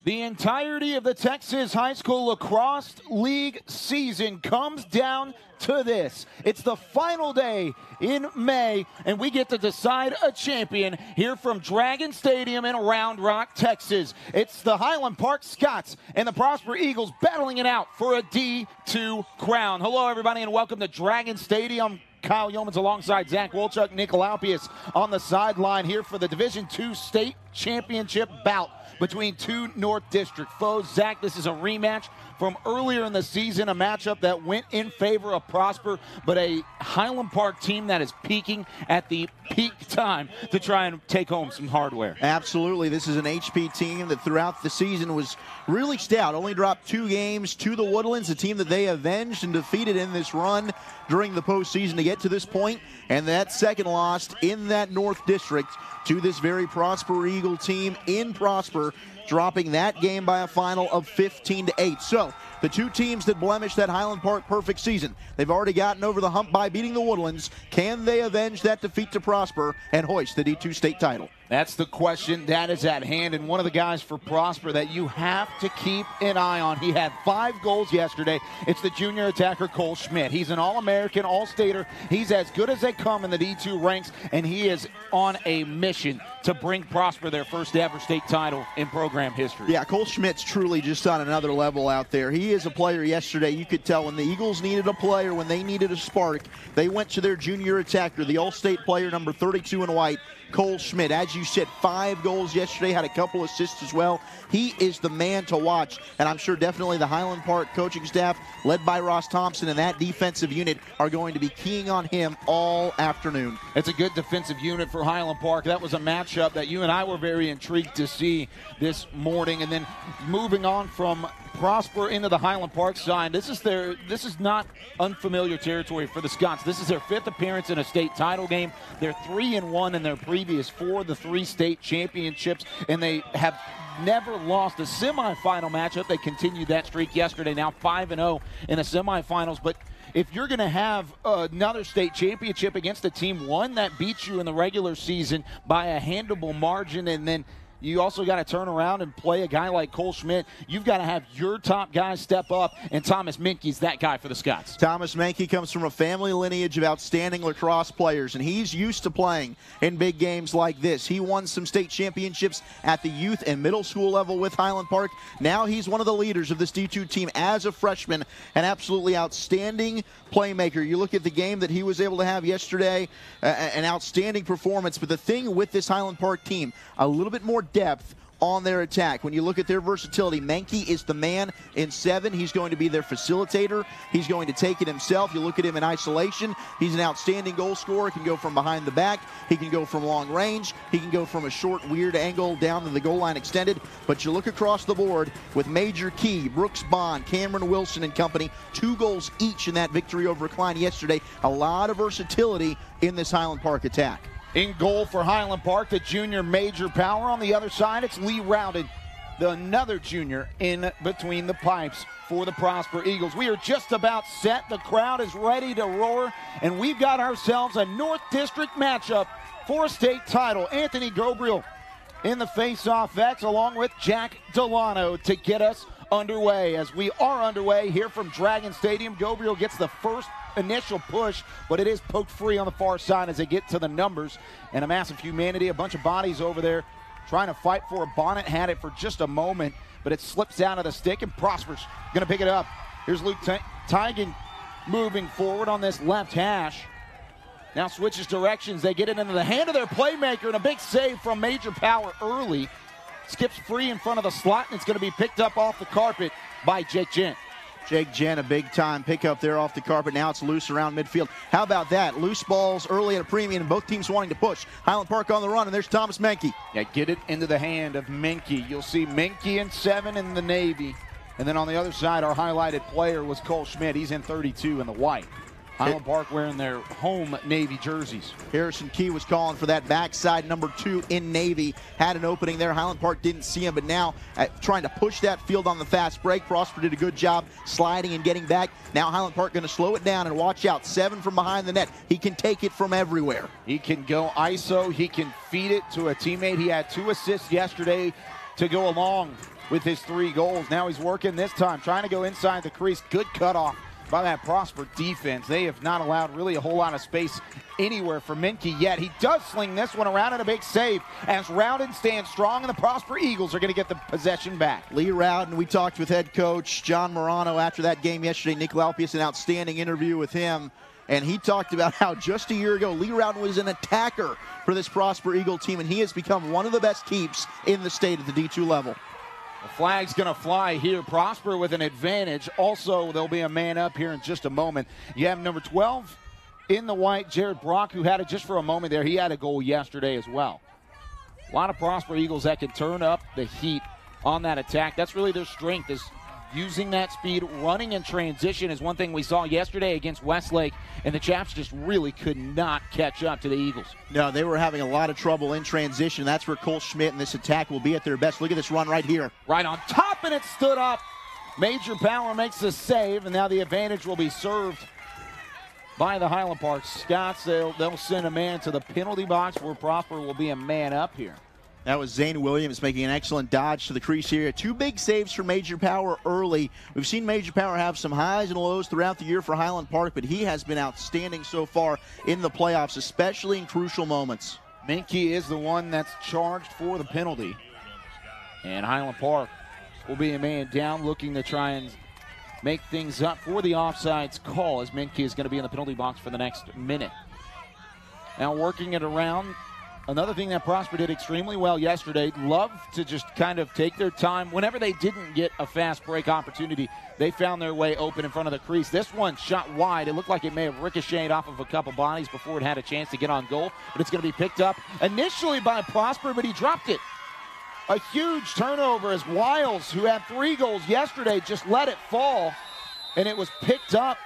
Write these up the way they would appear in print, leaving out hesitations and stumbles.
The entirety of the Texas High School Lacrosse League season comes down to this. It's the final day in May, and we get to decide a champion here from Dragon Stadium in Round Rock, Texas. It's the Highland Park Scots and the Prosper Eagles battling it out for a D2 crown. Hello, everybody, and welcome to Dragon Stadium. Kyle Yeomans alongside Zach Wolchuk, Nick Laupius on the sideline here for the Division II State Championship bout between two North District foes. Zach, this is a rematch from earlier in the season, a matchup that went in favor of Prosper, but a Highland Park team that is peaking at the peak time to try and take home some hardware. Absolutely. This is an HP team that throughout the season was really stout. Only dropped 2 games to the Woodlands, a team that they avenged and defeated in this run during the postseason to get to this point, and that second loss in that North District to this very Prosper Eagle team in Prosper, dropping that game by a final of 15-8. So the two teams that blemished that Highland Park perfect season, they've already gotten over the hump by beating the Woodlands. Can they avenge that defeat to Prosper and hoist the D2 state title? That's the question that is at hand, and one of the guys for Prosper that you have to keep an eye on. He had 5 goals yesterday. It's the junior attacker Cole Schmidt. He's an All-American, All-Stater. He's as good as they come in the D2 ranks, and he is on a mission to bring Prosper their first ever state title in program history. Yeah, Cole Schmidt's truly just on another level out there. He is a player yesterday. You could tell when the Eagles needed a player, when they needed a spark, they went to their junior attacker, the All-State player, number 32 in white, Cole Schmidt. As you said, 5 goals yesterday, had a couple assists as well. He is the man to watch, and I'm sure definitely the Highland Park coaching staff, led by Ross Thompson and that defensive unit, are going to be keying on him all afternoon. It's a good defensive unit for Highland Park. That was a matchup that you and I were very intrigued to see this morning. And then moving on from Prosper into the Highland Park side, this is not unfamiliar territory for the Scots. This is their 5th appearance in a state title game. They're 3-1 in their previous 4 of the 3 state championships, and they have never lost a semifinal matchup. They continued that streak yesterday, now 5-0 in the semifinals. But if you're going to have another state championship against a team, one that beats you in the regular season by a handleable margin, and then you also got to turn around and play a guy like Cole Schmidt, you've got to have your top guys step up, and Thomas Menke's that guy for the Scots. Thomas Menke comes from a family lineage of outstanding lacrosse players, and he's used to playing in big games like this. He won some state championships at the youth and middle school level with Highland Park. Now he's one of the leaders of this D2 team as a freshman, an absolutely outstanding playmaker. You look at the game that he was able to have yesterday, an outstanding performance. But the thing with this Highland Park team, a little bit more depth on their attack. When you look at their versatility, Menke is the man in 7. He's going to be their facilitator. He's going to take it himself. You look at him in isolation. He's an outstanding goal scorer. Can go from behind the back. He can go from long range. He can go from a short, weird angle down to the goal line extended. But you look across the board with Major Key, Brooks Bond, Cameron Wilson and company, 2 goals each in that victory over Klein yesterday. A lot of versatility in this Highland Park attack. In goal for Highland Park, the junior Major Power. On the other side, it's Lee Rounded, another junior in between the pipes for the Prosper Eagles. We are just about set. The crowd is ready to roar, and we've got ourselves a North District matchup for a state title. Anthony Gabriel in the face-off X along with Jack Delano to get us underway. As we are underway here from Dragon Stadium, Gabriel gets the first initial push, but it is poked free on the far side as they get to the numbers. And a massive humanity, a bunch of bodies over there trying to fight for it. Bonnet had it for just a moment, but it slips out of the stick, and Prosper's going to pick it up. Here's Luke Tigan moving forward on this left hash. Now switches directions. They get it into the hand of their playmaker, and a big save from Major Power early. Skips free in front of the slot, and it's going to be picked up off the carpet by Jake Gent. Jake Jen, a big-time pickup there off the carpet. Now it's loose around midfield. How about that? Loose balls early at a premium, and both teams wanting to push. Highland Park on the run, and there's Thomas Menke. Yeah, get it into the hand of Menke. You'll see Menke in 7 in the Navy. And then on the other side, our highlighted player was Cole Schmidt. He's in 32 in the white. Highland Park wearing their home Navy jerseys. Harrison Key was calling for that backside number 2 in Navy. Had an opening there. Highland Park didn't see him, but now trying to push that field on the fast break. Prosper did a good job sliding and getting back. Now Highland Park going to slow it down and watch out. 7 from behind the net. He can take it from everywhere. He can go ISO. He can feed it to a teammate. He had 2 assists yesterday to go along with his 3 goals. Now he's working this time, trying to go inside the crease. Good cutoff by that Prosper defense. They have not allowed really a whole lot of space anywhere for Minke yet. He does sling this one around and a big save as Rowden stands strong, and the Prosper Eagles are going to get the possession back. Lee Rowden, we talked with head coach John Morano after that game yesterday. Nick Laupius, an outstanding interview with him. And he talked about how just a year ago, Lee Rowden was an attacker for this Prosper Eagle team, and he has become one of the best keeps in the state at the D2 level. The flag's going to fly here. Prosper with an advantage. Also, there'll be a man up here in just a moment. You have number 12 in the white, Jared Brock, who had it just for a moment there. He had a goal yesterday as well. A lot of Prosper Eagles that can turn up the heat on that attack. That's really their strength, is using that speed. Running in transition is one thing we saw yesterday against Westlake, and the Chaps just really could not catch up to the Eagles. No, they were having a lot of trouble in transition. That's where Cole Schmidt and this attack will be at their best. Look at this run right here. Right on top, and it stood up. Major Power makes the save, and now the advantage will be served by the Highland Park Scots. They'll send a man to the penalty box where Prosper will be a man up here. That was Zane Williams making an excellent dodge to the crease here. 2 big saves for Major Power early. We've seen Major Power have some highs and lows throughout the year for Highland Park, but he has been outstanding so far in the playoffs, especially in crucial moments. Minke is the one that's charged for the penalty. And Highland Park will be a man down, looking to try and make things up for the offsides call, as Minke is going to be in the penalty box for the next minute. Now working it around. Another thing that Prosper did extremely well yesterday, love to just kind of take their time. Whenever they didn't get a fast break opportunity, they found their way open in front of the crease. This one shot wide. It looked like it may have ricocheted off of a couple bodies before it had a chance to get on goal, but it's going to be picked up initially by Prosper, but he dropped it. A huge turnover as Wiles, who had 3 goals yesterday, just let it fall, and it was picked up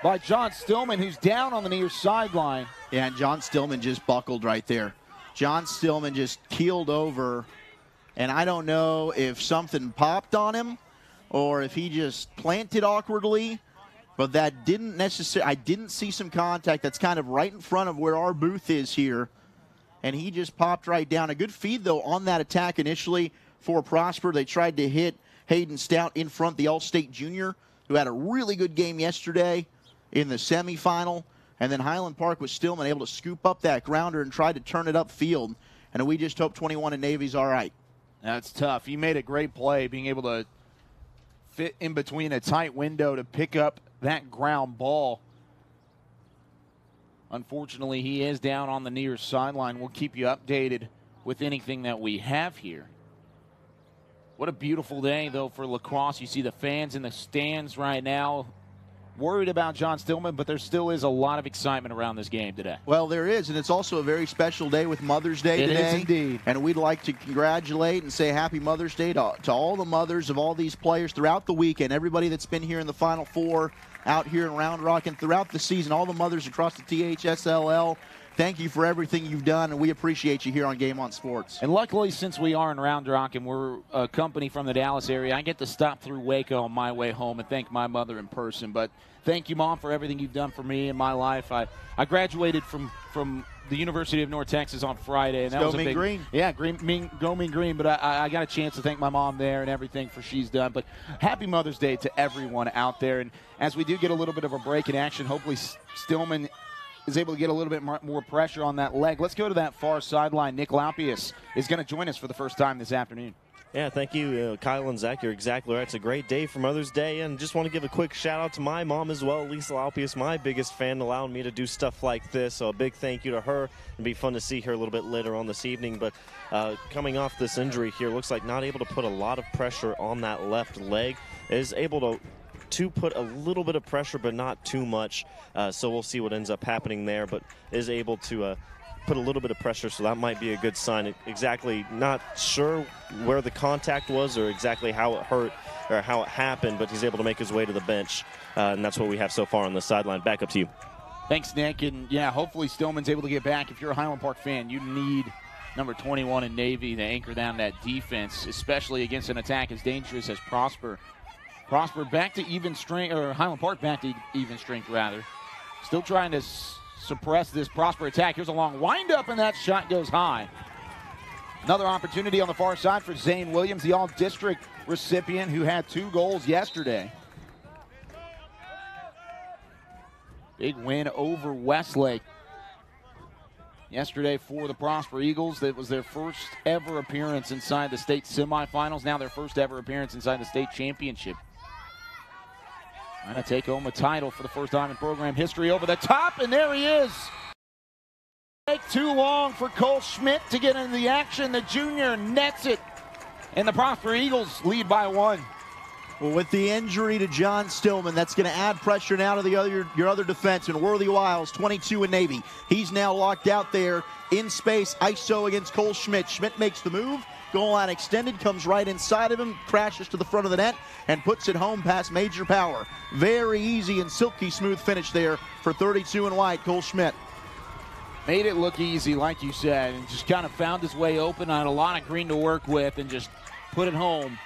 by John Stillman, who's down on the near sideline. Yeah, and John Stillman just buckled right there. John Stillman just keeled over, and I don't know if something popped on him or if he just planted awkwardly, but that didn't necessarily, I didn't see some contact. That's kind of right in front of where our booth is here, and he just popped right down. A good feed, though, on that attack initially for Prosper. They tried to hit Hayden Stout in front, the All-State junior, who had a really good game yesterday in the semifinal. And then Highland Park was Stillman able to scoop up that grounder and try to turn it upfield. And we just hope 21 and Navy's all right. That's tough. He made a great play, being able to fit in between a tight window to pick up that ground ball. Unfortunately, he is down on the near sideline. We'll keep you updated with anything that we have here. What a beautiful day, though, for lacrosse. You see the fans in the stands right now. Worried about John Stillman, but there still is a lot of excitement around this game today. Well, there is, and it's also a very special day with Mother's Day today. It is indeed. And we'd like to congratulate and say Happy Mother's Day to all the mothers of all these players throughout the weekend, everybody that's been here in the Final Four, out here in Round Rock, and throughout the season, all the mothers across the THSLL. Thank you for everything you've done, and we appreciate you here on Game On Sports. And luckily, since we are in Round Rock and we're a company from the Dallas area, I get to stop through Waco on my way home and thank my mother in person. But thank you, Mom, for everything you've done for me in my life. I graduated from the University of North Texas on Friday, and that was a big green. Yeah, go mean green. But I got a chance to thank my mom there and everything for she's done. But happy Mother's Day to everyone out there. And as we do get a little bit of a break in action, hopefully Stillman is able to get a little bit more pressure on that leg. Let's go to that far sideline. Nick Laupius is going to join us for the first time this afternoon. Yeah, thank you, Kyle and Zach. You're exactly right. It's a great day for Mother's Day, and just want to give a quick shout-out to my mom as well, Lisa Laupius, my biggest fan, allowing me to do stuff like this. So a big thank you to her. It'll be fun to see her a little bit later on this evening. But coming off this injury here, looks like not able to put a lot of pressure on that left leg. Is able to put a little bit of pressure, but not too much. So we'll see what ends up happening there, but is able to put a little bit of pressure, so that might be a good sign. Exactly not sure where the contact was or exactly how it hurt or how it happened, but he's able to make his way to the bench, and that's what we have so far on the sideline. Back up to you. Thanks, Nick. And, yeah, hopefully Stillman's able to get back. If you're a Highland Park fan, you need number 21 in Navy to anchor down that defense, especially against an attack as dangerous as Prosper. Prosper back to even strength, or Highland Park back to even strength, rather. Still trying to suppress this Prosper attack. Here's a long windup, and that shot goes high. Another opportunity on the far side for Zane Williams, the all-district recipient who had 2 goals yesterday. Big win over Westlake yesterday for the Prosper Eagles. That was their first ever appearance inside the state semifinals. Now their first ever appearance inside the state championship. Trying to take home a title for the first time in program history. Over the top, and there he is. Take too long for Cole Schmidt to get into the action. The junior nets it, and the Prosper Eagles lead by 1. Well, with the injury to John Stillman, that's going to add pressure now to your other defenseman, Worthy Wiles, 22 in Navy. He's now locked out there in space, ISO against Cole Schmidt. Schmidt makes the move, goal line extended, comes right inside of him, crashes to the front of the net, and puts it home past Major Power. Very easy and silky smooth finish there for 32 in white, Cole Schmidt. Made it look easy, like you said, and just kind of found his way open on a lot of green to work with and just put it home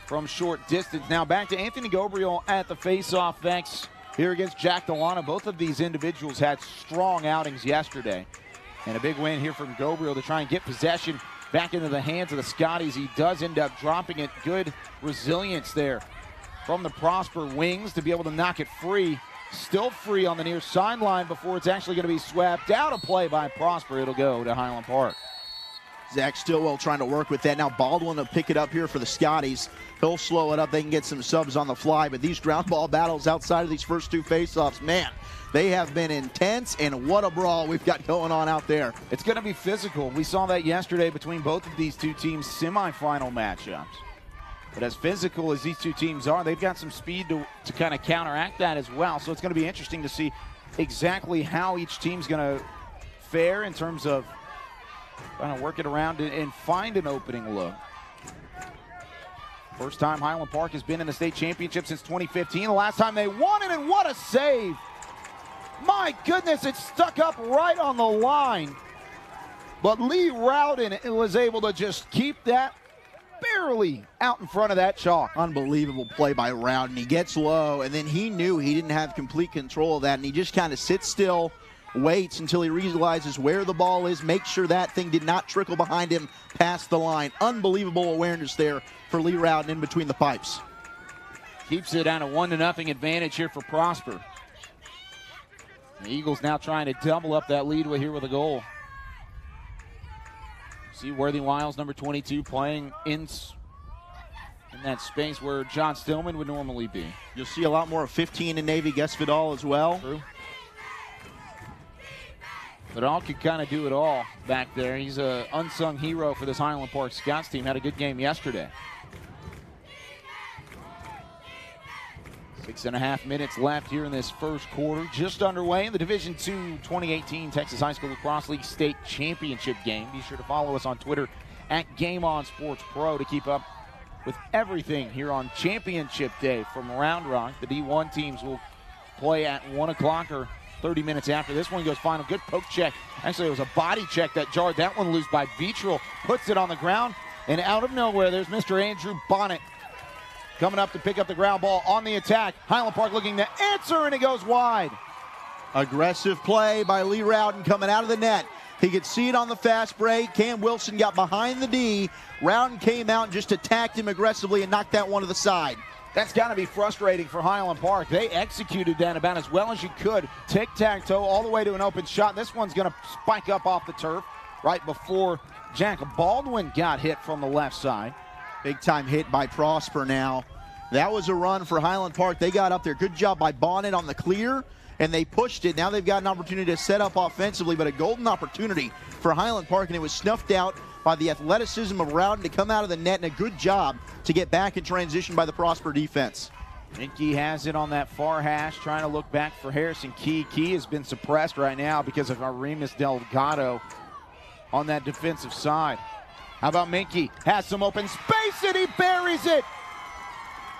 from short distance. Now back to Anthony Gabriel at the face-off. Thanks here against Jack Delano. Both of these individuals had strong outings yesterday. And a big win here from Gabriel to try and get possession back into the hands of the Scotties. He does end up dropping it. Good resilience there from the Prosper wings to be able to knock it free. Still free on the near sideline before it's actually going to be swept out of play by Prosper. It'll go to Highland Park. Zach Stillwell trying to work with that. Now Baldwin will pick it up here for the Scotties. He'll slow it up. They can get some subs on the fly. But these ground ball battles outside of these first 2 faceoffs, man, they have been intense, and what a brawl we've got going on out there. It's going to be physical. We saw that yesterday between both of these 2 teams' semifinal matchups. But as physical as these 2 teams are, they've got some speed to kind of counteract that as well. So it's going to be interesting to see exactly how each team's going to fare in terms of trying to work it around and find an opening look. First time Highland Park has been in the state championship since 2015. The last time they won it, and what a save. My goodness, it stuck up right on the line. But Lee Rowden was able to just keep that barely out in front of that chalk. Unbelievable play by Rowden. He gets low, and then he knew he didn't have complete control of that, and he just kind of sits still, waits until he realizes where the ball is, make sure that thing did not trickle behind him past the line. Unbelievable awareness there for Lee Rowden in between the pipes. Keeps it on a 1-0 advantage here for Prosper. The Eagles now trying to double up that lead here with a goal. See Worthy Wiles, number 22, playing in that space where John Stillman would normally be. You'll see a lot more of 15 in Navy, Gus Vidal as well. True. Vidal could kind of do it all back there. He's an unsung hero for this Highland Park Scots team. Had a good game yesterday. 6.5 minutes left here in this first quarter. Just underway in the Division II 2018 Texas High School Lacrosse League State Championship game. Be sure to follow us on Twitter at GameOnSportsPro to keep up with everything here on Championship Day from Round Rock. The D1 teams will play at 1 o'clock or 30 minutes after this one goes final. Good poke check. Actually, it was a body check that jarred that one loose by Vitral. Puts it on the ground, and out of nowhere, there's Mr. Andrew Bonnet coming up to pick up the ground ball on the attack. Highland Park looking to answer, and it goes wide. Aggressive play by Lee Rowden coming out of the net. He could see it on the fast break. Cam Wilson got behind the D. Rowden came out and just attacked him aggressively and knocked that one to the side. That's got to be frustrating for Highland Park. They executed that about as well as you could. Tic-tac-toe all the way to an open shot. This one's going to spike up off the turf right before Jack Baldwin got hit from the left side. Big time hit by Prosper now. That was a run for Highland Park. They got up there. Good job by Bonnet on the clear, and they pushed it. Now they've got an opportunity to set up offensively, but a golden opportunity for Highland Park, and it was snuffed out by the athleticism of Rowden to come out of the net, and a good job to get back in transition by the Prosper defense. Minke has it on that far hash, trying to look back for Harrison Key. Key has been suppressed right now because of Aramis Delgado on that defensive side. How about Minke? Has some open space, and he buries it.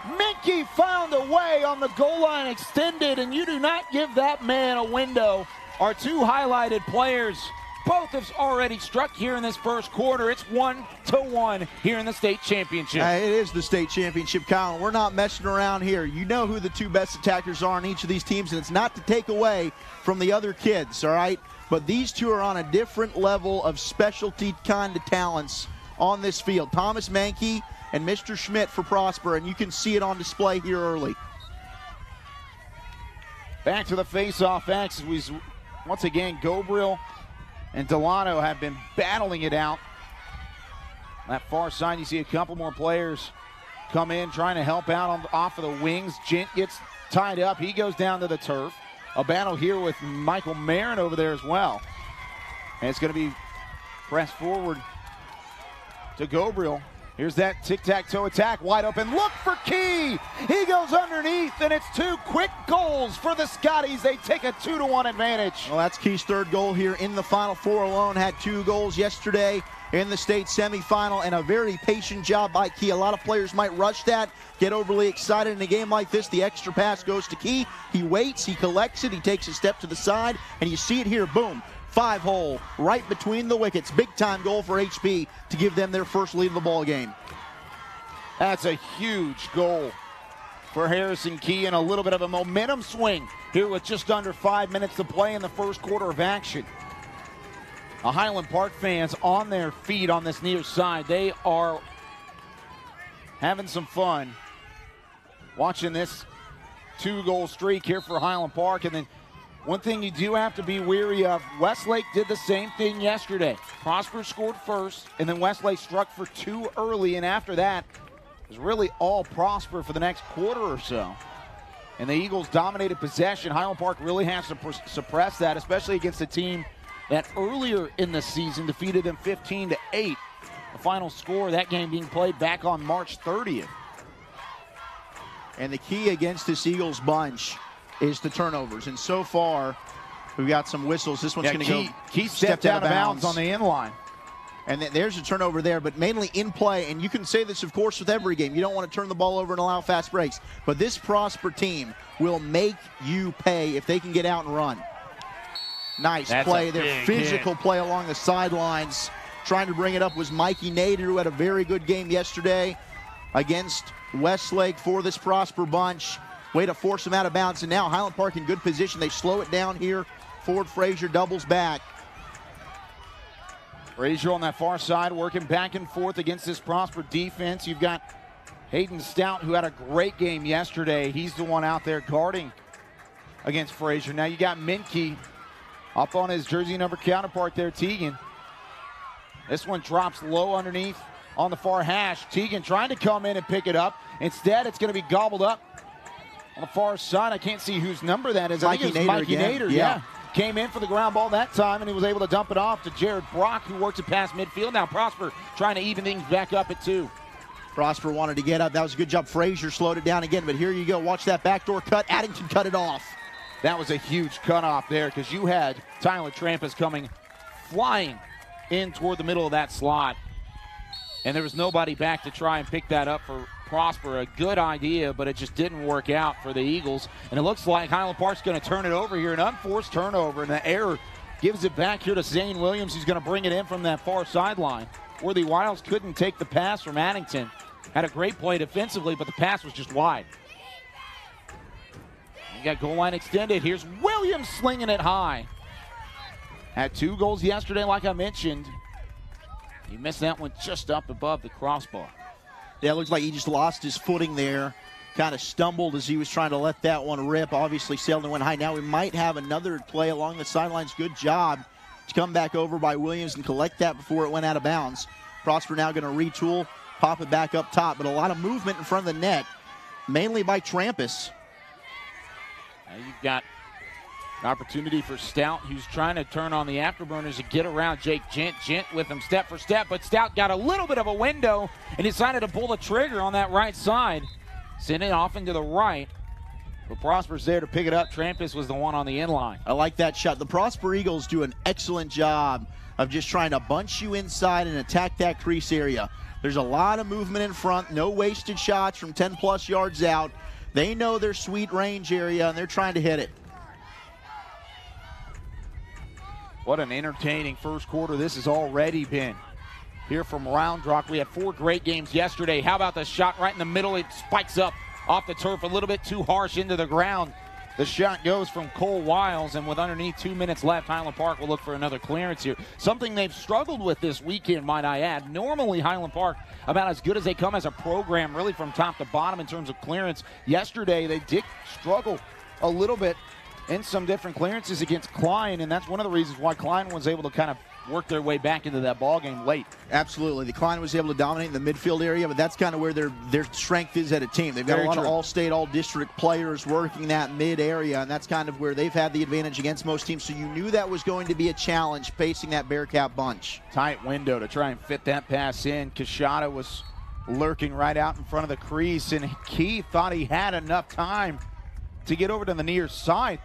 Minke found a way on the goal line extended, and you do not give that man a window. Our 2 highlighted players Both have already struck here in this first quarter. It's 1-1 here in the state championship. It is the state championship, Kyle. We're not messing around here. You know who the two best attackers are on each of these teams, and it's not to take away from the other kids, all right? But these two are on a different level of specialty kind of talents on this field. Thomas Mankey and Mr. Schmidt for Prosper, and you can see it on display here early. Back to the face-off X. Once again, Gobriel and Delano have been battling it out. On that far side, you see a couple more players come in trying to help out off of the wings. Gent gets tied up. He goes down to the turf. A battle here with Michael Marin over there as well. And it's going to be pressed forward to Gobriel. Here's that tic-tac-toe attack, wide open. Look for Key. He goes underneath, and it's two quick goals for the Scotties. They take a 2-1 advantage. Well, that's Key's third goal here in the Final Four alone. Had 2 goals yesterday in the state semifinal, and a very patient job by Key. A lot of players might rush that, get overly excited in a game like this. The extra pass goes to Key. He waits, he collects it, he takes a step to the side, and you see it here, boom. 5-hole, right between the wickets. Big-time goal for HP to give them their first lead of the ball game. That's a huge goal for Harrison Key, and a little bit of a momentum swing here with just under 5 minutes to play in the first quarter of action. The Highland Park fans on their feet on this near side. They are having some fun watching this 2-goal streak here for Highland Park. And then one thing you do have to be wary of, Westlake did the same thing yesterday. Prosper scored first, and then Westlake struck for 2 early, and after that, it was really all Prosper for the next quarter or so. And the Eagles dominated possession. Highland Park really has to suppress that, especially against a team that earlier in the season defeated them 15-8. The final score of that game being played back on March 30th. And the key against this Eagles bunch is the turnovers. And so far, we've got some whistles. This one's going to go. Key stepped out of bounds on the end line. And there's a turnover there, but mainly in play. And you can say this, of course, with every game. You don't want to turn the ball over and allow fast breaks. But this Prosper team will make you pay if they can get out and run. Nice play there. Physical play along the sidelines. Trying to bring it up was Mikey Nader, who had a very good game yesterday against Westlake for this Prosper bunch. Way to force him out of bounds. And now Highland Park in good position. They slow it down here. Ford Frazier doubles back. Frazier on that far side working back and forth against this Prosper defense. You've got Hayden Stout, who had a great game yesterday. He's the one out there guarding against Frazier. Now you got Minke up on his jersey number counterpart there, Teagan. This one drops low underneath on the far hash. Teagan trying to come in and pick it up. Instead, it's going to be gobbled up on the far side. I can't see whose number that is. I think it's Mikey Nader. Yeah. Came in for the ground ball that time, and he was able to dump it off to Jared Brock, who works it past midfield. Now Prosper trying to even things back up at 2. Prosper wanted to get up. That was a good job. Frazier slowed it down again, but here you go. Watch that backdoor cut. Addington cut it off. That was a huge cutoff there, because you had Tyler Trampus coming flying in toward the middle of that slot. And there was nobody back to try and pick that up for Prosper. A good idea, but it just didn't work out for the Eagles. And it looks like Highland Park's going to turn it over here. An unforced turnover, and the error gives it back here to Zane Williams, who's going to bring it in from that far sideline. Worthy Wiles couldn't take the pass from Addington. Had a great play defensively, but the pass was just wide. You got goal line extended. Here's Williams slinging it high. Had 2 goals yesterday, like I mentioned. He missed that one just up above the crossbar. Yeah, it looks like he just lost his footing there. Kind of stumbled as he was trying to let that one rip. Obviously sailed and went high. Now we might have another play along the sidelines. Good job to come back over by Williams and collect that before it went out of bounds. Prosper now going to retool, pop it back up top. But a lot of movement in front of the net, mainly by Trampus. Now you've got an opportunity for Stout, who's trying to turn on the afterburners to get around Jake Gent. Gent with him step for step, but Stout got a little bit of a window and decided to pull the trigger on that right side. Send it off into the right. But Prosper's there to pick it up. Trampus was the one on the end line. I like that shot. The Prosper Eagles do an excellent job of just trying to bunch you inside and attack that crease area. There's a lot of movement in front, no wasted shots from 10-plus yards out. They know their sweet range area, and they're trying to hit it. What an entertaining first quarter this has already been. Here from Round Rock, we had 4 great games yesterday. How about the shot right in the middle? It spikes up off the turf a little bit too harsh into the ground. The shot goes from Cole Wiles, and with underneath 2 minutes left, Highland Park will look for another clearance here. Something they've struggled with this weekend, might I add. Normally, Highland Park, about as good as they come as a program, really from top to bottom in terms of clearance. Yesterday, they did struggle a little bit in some different clearances against Klein, and that's one of the reasons why Klein was able to kind of work their way back into that ball game late. Absolutely. The Klein was able to dominate in the midfield area, but that's kind of where their strength is at a team. They've got a lot of all-state, all-district players working that mid area, and that's kind of where they've had the advantage against most teams. So you knew that was going to be a challenge facing that Bearcat bunch. Tight window to try and fit that pass in. Kashada was lurking right out in front of the crease, and Keith thought he had enough time to get over to the near side.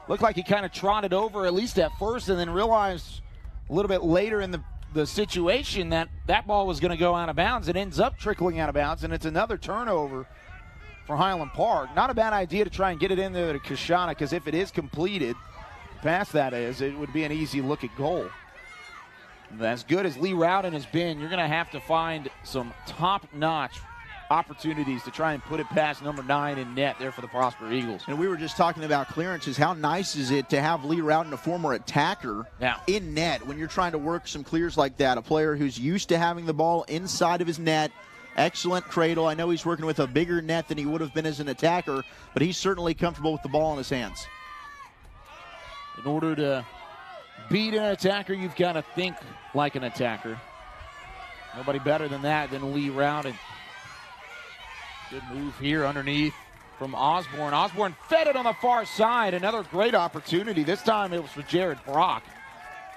Looked like he kind of trotted over, at least at first, and then realized a little bit later in the situation that ball was going to go out of bounds. It ends up trickling out of bounds, and it's another turnover for Highland Park. Not a bad idea to try and get it in there to Kashana, because if it is completed, past that is, it would be an easy look at goal. As good as Lee Rowden has been, you're going to have to find some top-notch opportunities to try and put it past number 9 in net there for the Prosper Eagles. And we were just talking about clearances. How nice is it to have Lee Rowden, a former attacker, in net when you're trying to work some clears like that? A player who's used to having the ball inside of his net. Excellent cradle. I know he's working with a bigger net than he would have been as an attacker, but he's certainly comfortable with the ball in his hands. In order to beat an attacker, you've got to think like an attacker. Nobody better than that than Lee Rowden. Good move here underneath from Osborne. Osborne fed it on the far side. Another great opportunity. This time it was for Jared Brock.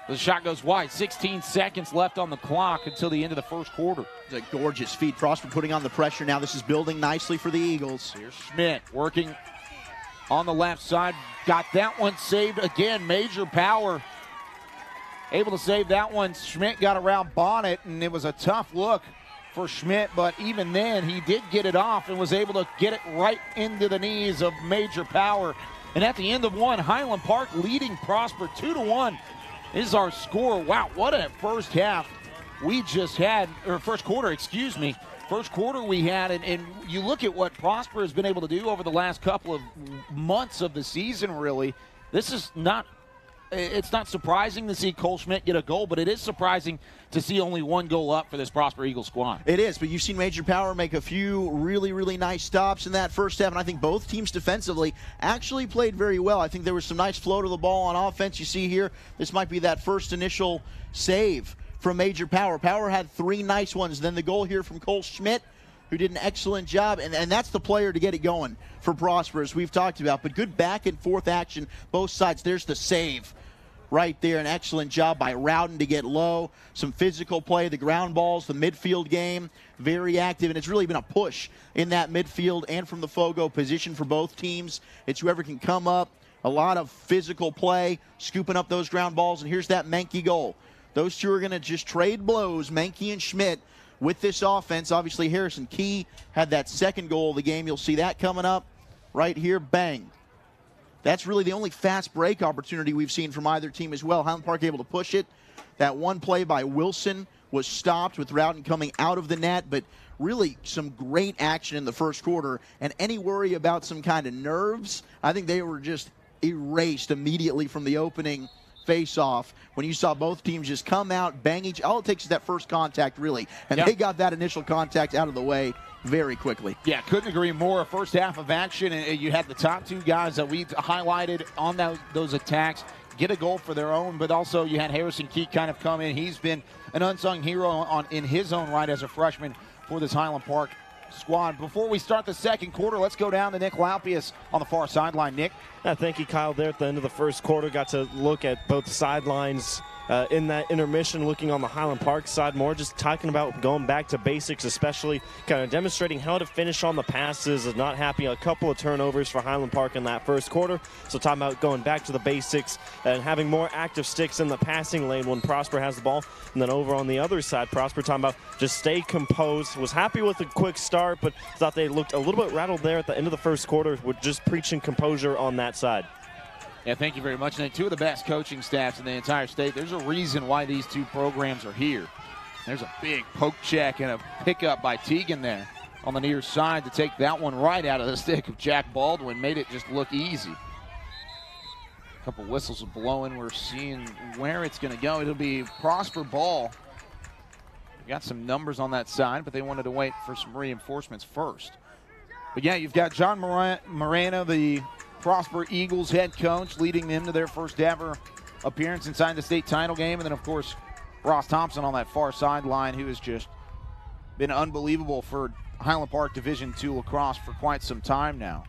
The shot goes wide. 16 seconds left on the clock until the end of the first quarter. It's a gorgeous feed. Prosper putting on the pressure now. This is building nicely for the Eagles. Here's Schmidt working on the left side. Got that one saved again. Major power. Able to save that one. Schmidt got around Bonnet, and it was a tough look for Schmidt, but even then he did get it off and was able to get it right into the knees of Major Power. And at the end of one, Highland Park leading Prosper 2-1 is our score. Wow, what a first half we just had, or first quarter, excuse me. First quarter we had, and you look at what Prosper has been able to do over the last couple of months of the season, really. This is not, it's not surprising to see Cole Schmidt get a goal, but it is surprising to see only one goal up for this Prosper Eagles squad. It is, but you've seen Major Power make a few really, really nice stops in that first half, and I think both teams defensively actually played very well. I think there was some nice flow to the ball on offense. You see here, this might be that first initial save from Major Power. Power had 3 nice ones. Then the goal here from Cole Schmidt, who did an excellent job, and that's the player to get it going for Prosper, as we've talked about. But good back and forth action, both sides. There's the save right there. An excellent job by Rowden to get low. Some physical play, the ground balls, the midfield game, very active, and it's really been a push in that midfield and from the Fogo position for both teams. It's whoever can come up. A lot of physical play, scooping up those ground balls, and here's that Menke goal. Those two are going to just trade blows, Menke and Schmidt, with this offense. Obviously, Harrison Key had that second goal of the game. You'll see that coming up right here. Bang. That's really the only fast break opportunity we've seen from either team as well. Highland Park able to push it. That one play by Wilson was stopped with Rowden coming out of the net, but really some great action in the first quarter. And any worry about some kind of nerves, I think they were just erased immediately from the opening face-off when you saw both teams just come out, bang each. All it takes is that first contact, really. And they got that initial contact out of the way very quickly. Yeah, couldn't agree more. First half of action, and you had the top 2 guys that we highlighted on those attacks get a goal for their own, but also you had Harrison Key kind of come in. He's been an unsung hero in his own right as a freshman for this Highland Park squad. Before we start the second quarter, let's go down to Nick Laupius on the far sideline. Nick? Thank you, Kyle. There at the end of the first quarter, got to look at both sidelines in that intermission, looking on the Highland Park side more, just talking about going back to basics, especially kind of demonstrating how to finish on the passes. Is not happy, a couple of turnovers for Highland Park in that first quarter. So talking about going back to the basics and having more active sticks in the passing lane when Prosper has the ball. And then over on the other side, Prosper talking about just stay composed. Was happy with the quick start, but thought they looked a little bit rattled there at the end of the first quarter with just preaching composure on that side. Yeah, thank you very much, Nick. Two of the best coaching staffs in the entire state. There's a reason why these two programs are here. There's a big poke check and a pickup by Teagan there on the near side to take that one right out of the stick of Jack Baldwin. Made it just look easy. A couple whistles are blowing. We're seeing where it's going to go. It'll be Prosper ball. We got some numbers on that side, but they wanted to wait for some reinforcements first. But yeah, you've got John Moreno, the Prosper Eagles head coach, leading them to their first ever appearance inside the state title game. And then, of course, Ross Thompson on that far sideline, who has just been unbelievable for Highland Park Division II lacrosse for quite some time now.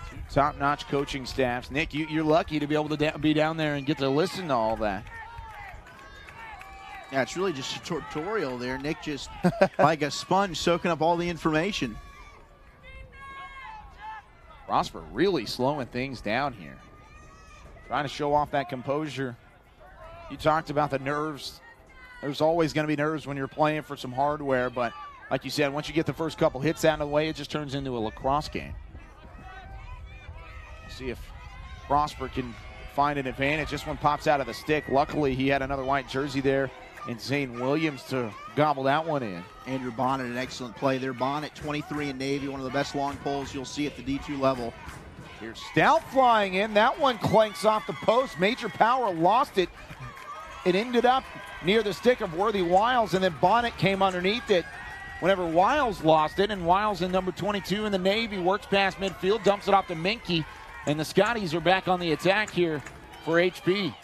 Two top-notch coaching staffs. Nick, you're lucky to be able to be down there and get to listen to all that. Yeah, it's really just a tutorial there. Nick just like a sponge soaking up all the information. Prosper really slowing things down here. Trying to show off that composure. You talked about the nerves. There's always going to be nerves when you're playing for some hardware, but like you said, once you get the first couple hits out of the way, it just turns into a lacrosse game. See if Prosper can find an advantage. This one pops out of the stick. Luckily, he had another white jersey there and Zane Williams to gobble that one in. Andrew Bonnet, an excellent play there. Bonnet, 23 in Navy, one of the best long poles you'll see at the D2 level. Here's Stout flying in. That one clanks off the post. Major Power lost it. It ended up near the stick of Worthy Wiles, and then Bonnet came underneath it whenever Wiles lost it, and Wiles in number 22 in the Navy works past midfield, dumps it off to Minke, and the Scotties are back on the attack here for HP.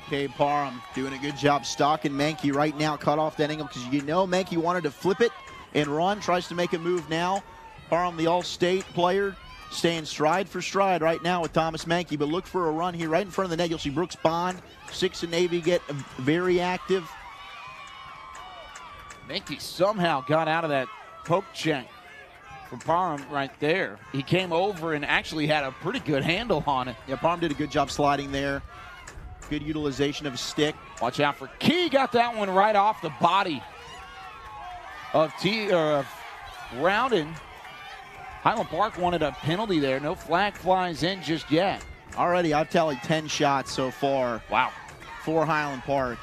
Cade Parham doing a good job stalking Menke right now. Cut off that angle because you know Menke wanted to flip it and run. Tries to make a move now. Parham, the all-state player, staying stride for stride right now with Thomas Menke. But look for a run here right in front of the net. You'll see Brooks Bond, 6 in Navy, get very active. Menke somehow got out of that poke check from Parham right there. He came over and actually had a pretty good handle on it. Yeah, Parham did a good job sliding there. Good utilization of his stick. Watch out for Key. Got that one right off the body of Rowden. Highland Park wanted a penalty there. No flag flies in just yet. Already, I've tallied 10 shots so far. Wow. For Highland Park.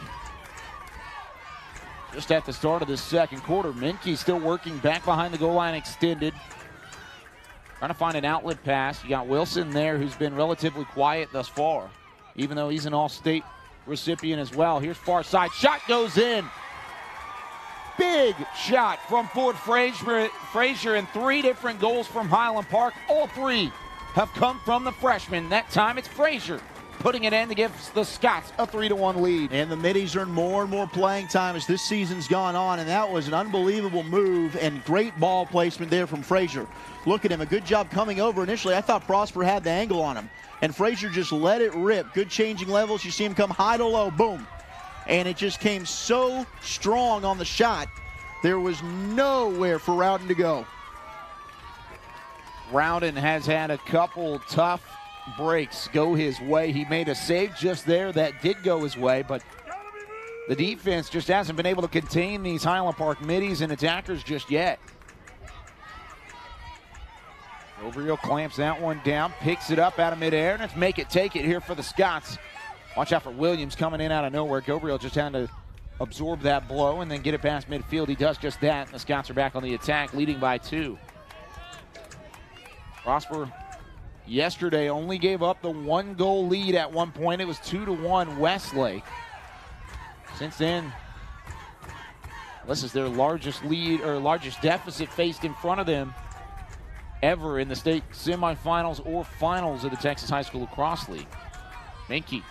Just at the start of the second quarter, Minke still working back behind the goal line extended. Trying to find an outlet pass. You got Wilson there, who's been relatively quiet thus far, even though he's an all-state recipient as well. Here's far side. Shot goes in. Big shot from Ford Frazier, and 3 different goals from Highland Park. All 3 have come from the freshman. That time it's Frazier putting it in to give the Scots a 3-1 lead. And the Middies earn more and more playing time as this season's gone on, and that was an unbelievable move and great ball placement there from Frazier. Look at him, a good job coming over initially. I thought Prosper had the angle on him, and Frazier just let it rip. Good changing levels. You see him come high to low, boom. And it just came so strong on the shot, there was nowhere for Rowden to go. Rowden has had a couple tough breaks go his way. He made a save just there that did go his way, but the defense just hasn't been able to contain these Highland Park middies and attackers just yet. Overeel clamps that one down, picks it up out of midair, and it's make it take it here for the Scots. Watch out for Williams coming in out of nowhere. Gabriel just had to absorb that blow and then get it past midfield. He does just that, and the Scots are back on the attack, leading by 2. Prosper yesterday only gave up the 1-goal lead at one point. It was 2-1 Westlake. Since then, this is their largest lead or largest deficit faced in front of them ever in the state semifinals or finals of the Texas High School Lacrosse League. Minke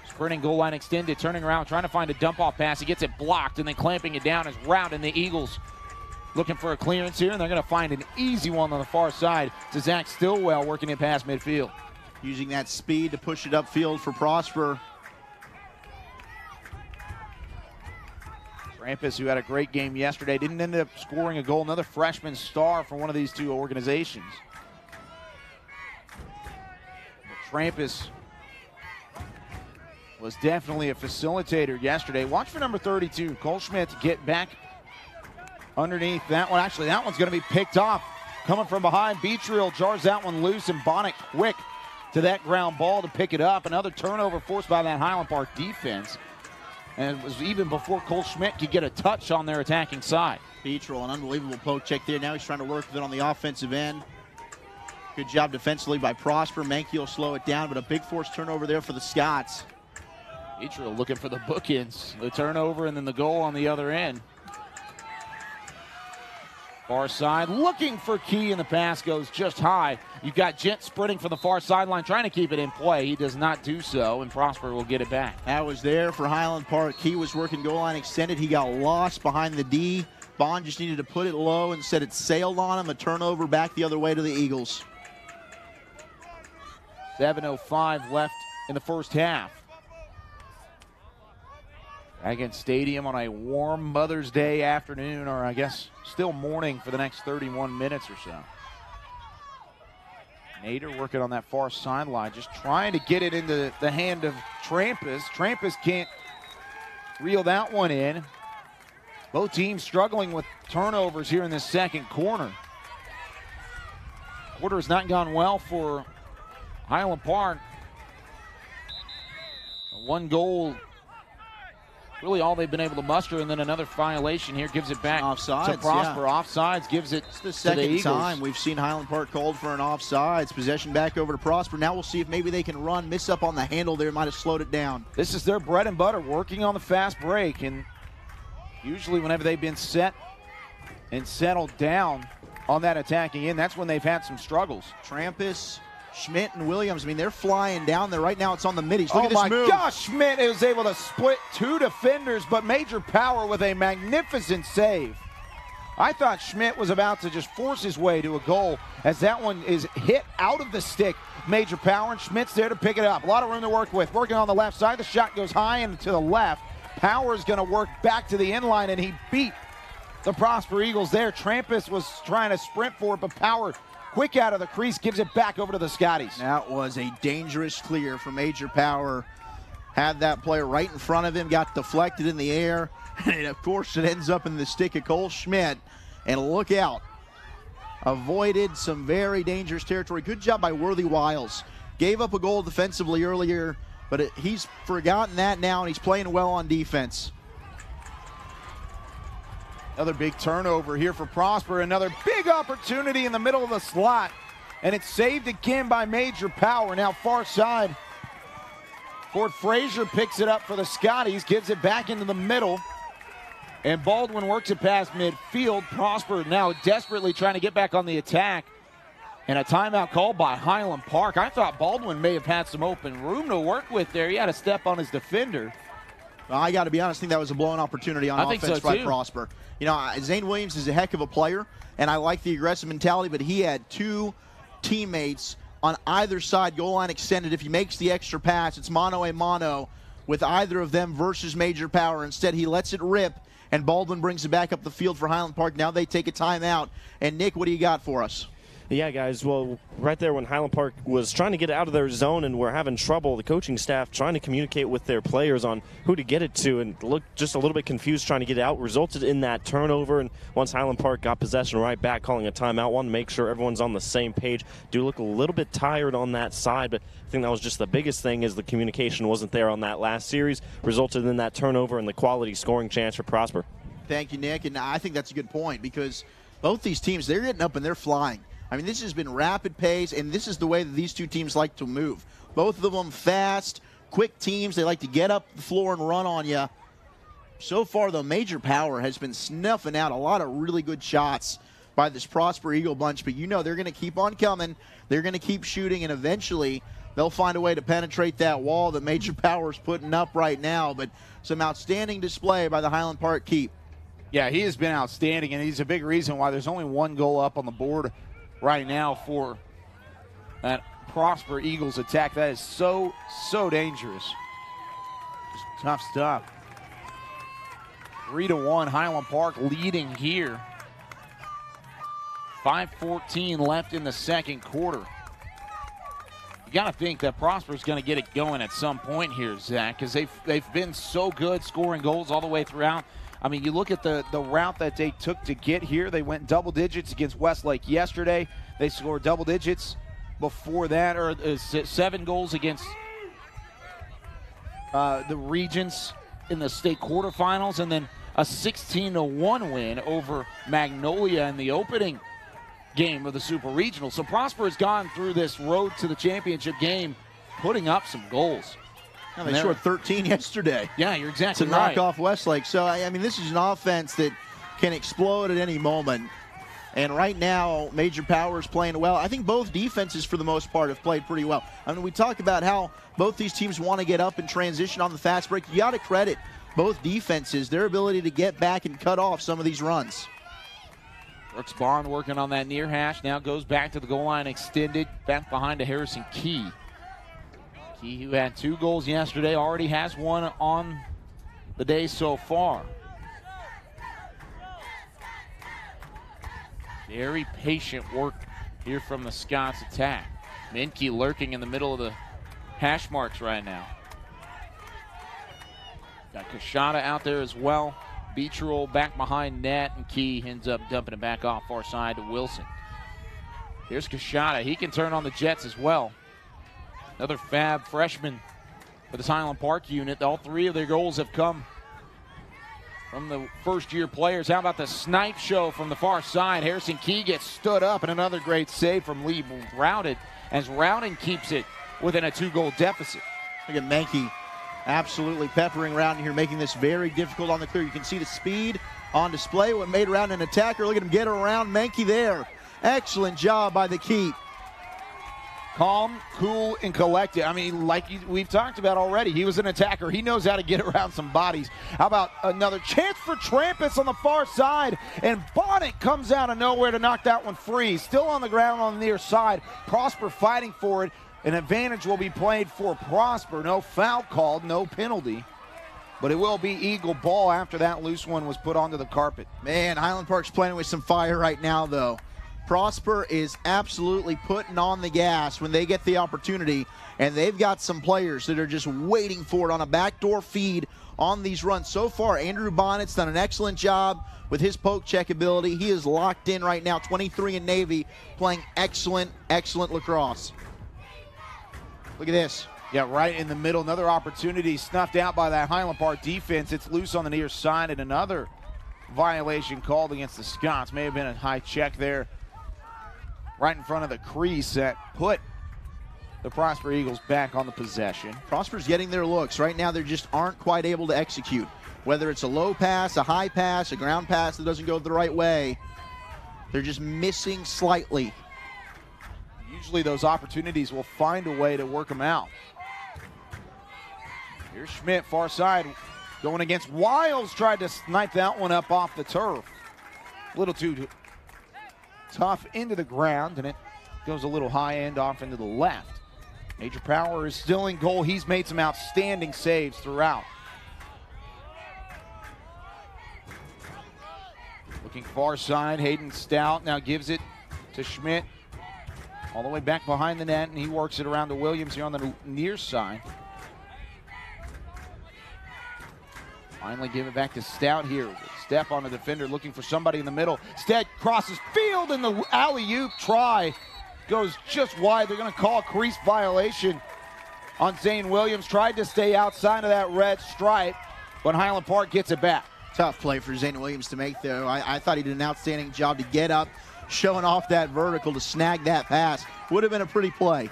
sprinting goal line extended, turning around, trying to find a dump-off pass. He gets it blocked, and then clamping it down is Rowden. The Eagles looking for a clearance here, and they're going to find an easy one on the far side to Zach Stillwell working it past midfield. Using that speed to push it upfield for Prosper. Krampus, who had a great game yesterday, didn't end up scoring a goal. Another freshman star for one of these two organizations. But Krampus was definitely a facilitator yesterday. Watch for number 32, Cole Schmidt, to get back underneath that one. Actually, that one's going to be picked off. Coming from behind, Beatrill jars that one loose, and Bonnet quick to that ground ball to pick it up. Another turnover forced by that Highland Park defense. And it was even before Cole Schmidt could get a touch on their attacking side. Petral, an unbelievable poke check there. Now he's trying to work with it on the offensive end. Good job defensively by Prosper. Menke will slow it down, but a big forced turnover there for the Scots. Petral looking for the bookends. The turnover and then the goal on the other end. Far side looking for Key, and the pass goes just high. You've got Gent sprinting from the far sideline trying to keep it in play. He does not do so, and Prosper will get it back. That was there for Highland Park. Key was working goal line extended. He got lost behind the D. Bond just needed to put it low. Instead, it sailed on him. A turnover back the other way to the Eagles. 7:05 left in the first half. Dragon Stadium on a warm Mother's Day afternoon, or I guess still morning for the next 31 minutes or so. Nader working on that far sideline, just trying to get it into the hand of Trampas. Trampas can't reel that one in. Both teams struggling with turnovers here in this second quarter. Quarter has not gone well for Highland Park. One goal, really all they've been able to muster, and then another violation here gives it back offsides, to Prosper. Yeah. Offsides gives it it's the second time we've seen Highland Park called for an offsides. Possession back over to Prosper. Now we'll see if maybe they can run. Miss up on the handle there, might have slowed it down. This is their bread and butter, working on the fast break, and usually whenever they've been set and settled down on that attacking end, that's when they've had some struggles. Trampas, Schmidt, and Williams, I mean, they're flying down there. Right now it's on the middies. Look at this move. Oh, my gosh, Schmidt is able to split two defenders, but Major Power with a magnificent save. I thought Schmidt was about to just force his way to a goal as that one is hit out of the stick. Major Power, and Schmidt's there to pick it up. A lot of room to work with. Working on the left side. The shot goes high and to the left. Power's going to work back to the end line, and he beat the Prosper Eagles there. Trampas was trying to sprint for it, but Power quick out of the crease, gives it back over to the Scotties. That was a dangerous clear for Major Power. Had that player right in front of him, got deflected in the air, and of course it ends up in the stick of Cole Schmidt. And look out. Avoided some very dangerous territory. Good job by Worthy Wiles. Gave up a goal defensively earlier, but he's forgotten that now, and he's playing well on defense. Another big turnover here for Prosper. Another big opportunity in the middle of the slot. And it's saved again by Major Power. Now far side. Ford Frazier picks it up for the Scotties. Gives it back into the middle. And Baldwin works it past midfield. Prosper now desperately trying to get back on the attack. And a timeout called by Highland Park. I thought Baldwin may have had some open room to work with there. He had a step on his defender. Well, I got to be honest, I think that was a blown opportunity on offense by Prosper. You know, Zane Williams is a heck of a player, and I like the aggressive mentality, but he had two teammates on either side, goal line extended. If he makes the extra pass, it's mano a mano with either of them versus Major Power. Instead, he lets it rip, and Baldwin brings it back up the field for Highland Park. Now they take a timeout. And, Nick, what do you got for us? Yeah, guys, well, right there when Highland Park was trying to get out of their zone and were having trouble, the coaching staff trying to communicate with their players on who to get it to and looked just a little bit confused trying to get it out, resulted in that turnover. And once Highland Park got possession right back, calling a timeout, wanted to make sure everyone's on the same page. Do look a little bit tired on that side, but I think that was just the biggest thing is the communication wasn't there on that last series, resulted in that turnover and the quality scoring chance for Prosper. Thank you, Nick, and I think that's a good point because both these teams, they're getting up and they're flying. I mean, this has been rapid pace, and this is the way that these two teams like to move. Both of them fast, quick teams. They like to get up the floor and run on you. So far, though, Major Power has been snuffing out a lot of really good shots by this Prosper Eagle bunch, but you know they're going to keep on coming. They're going to keep shooting, and eventually they'll find a way to penetrate that wall that Major Power is putting up right now. But some outstanding display by the Highland Park Keep. Yeah, he has been outstanding, and he's a big reason why there's only one goal up on the board right now for that Prosper Eagles attack. That is so dangerous. Just tough stuff. 3-1, Highland Park leading here. 5:14 left in the second quarter. You got to think that Prosper's going to get it going at some point here, Zach, because they've been so good scoring goals all the way throughout. I mean, you look at the route that they took to get here. They went double digits against Westlake yesterday. They scored double digits before that, or 7 goals against the Regents in the state quarterfinals, and then a 16-1 win over Magnolia in the opening game of the Super Regional. So Prosper has gone through this road to the championship game, putting up some goals. Yeah, they scored 13 yesterday. Yeah, you're exactly to right. knock off Westlake. So, I mean, this is an offense that can explode at any moment. And right now, Major Power is playing well. I think both defenses, for the most part, have played pretty well. I mean, we talk about how both these teams want to get up and transition on the fast break. You got to credit both defenses, their ability to get back and cut off some of these runs. Brooks Bond working on that near hash. Now goes back to the goal line extended. Back behind to Harrison Key. Key, who had 2 goals yesterday, already has 1 on the day so far. Very patient work here from the Scots attack. Minke lurking in the middle of the hash marks right now. Got Kashada out there as well. Beecherel back behind net, and Key ends up dumping it back off far side to Wilson. Here's Kashada. He can turn on the Jets as well. Another fab freshman for this Highland Park unit. All 3 of their goals have come from the first-year players. How about the snipe show from the far side? Harrison Key gets stood up, and another great save from Lee Rowden as Rowden keeps it within a 2-goal deficit. Look at Menke absolutely peppering around here, making this very difficult on the clear. You can see the speed on display, what made around an attacker. Look at him get around Menke there. Excellent job by the keep. Calm, cool, and collected. I mean, like we've talked about already, he was an attacker. He knows how to get around some bodies. How about another chance for Trampus on the far side? And Bonnet comes out of nowhere to knock that one free. Still on the ground on the near side. Prosper fighting for it. An advantage will be played for Prosper. No foul called, no penalty. But it will be Eagle ball after that loose one was put onto the carpet. Man, Highland Park's playing with some fire right now, though. Prosper is absolutely putting on the gas when they get the opportunity, and they've got some players that are just waiting for it on a backdoor feed on these runs. So far, Andrew Bonnet's done an excellent job with his poke check ability. He is locked in right now, 23 in Navy, playing excellent, excellent lacrosse. Look at this. Yeah, right in the middle. Another opportunity snuffed out by that Highland Park defense. It's loose on the near side, and another violation called against the Scots. May have been a high check there right in front of the crease that put the Prosper Eagles back on the possession. Prosper's getting their looks. Right now, they just aren't quite able to execute. Whether it's a low pass, a high pass, a ground pass that doesn't go the right way, they're just missing slightly. Usually those opportunities will find a way to work them out. Here's Schmidt, far side, going against Wiles. Tried to snipe that one up off the turf. A little too tough into the ground, and it goes a little high end off into the left. Major Power is still in goal. He's made some outstanding saves throughout. Looking far side, Hayden Stout now gives it to Schmidt. All the way back behind the net, and he works it around to Williams here on the near side. Finally give it back to Stout here. Step on the defender, looking for somebody in the middle. Stead crosses field, and the alley-oop try goes just wide. They're going to call a crease violation on Zane Williams. Tried to stay outside of that red stripe, but Highland Park gets it back. Tough play for Zane Williams to make, though. I thought he did an outstanding job to get up, showing off that vertical to snag that pass. Would have been a pretty play.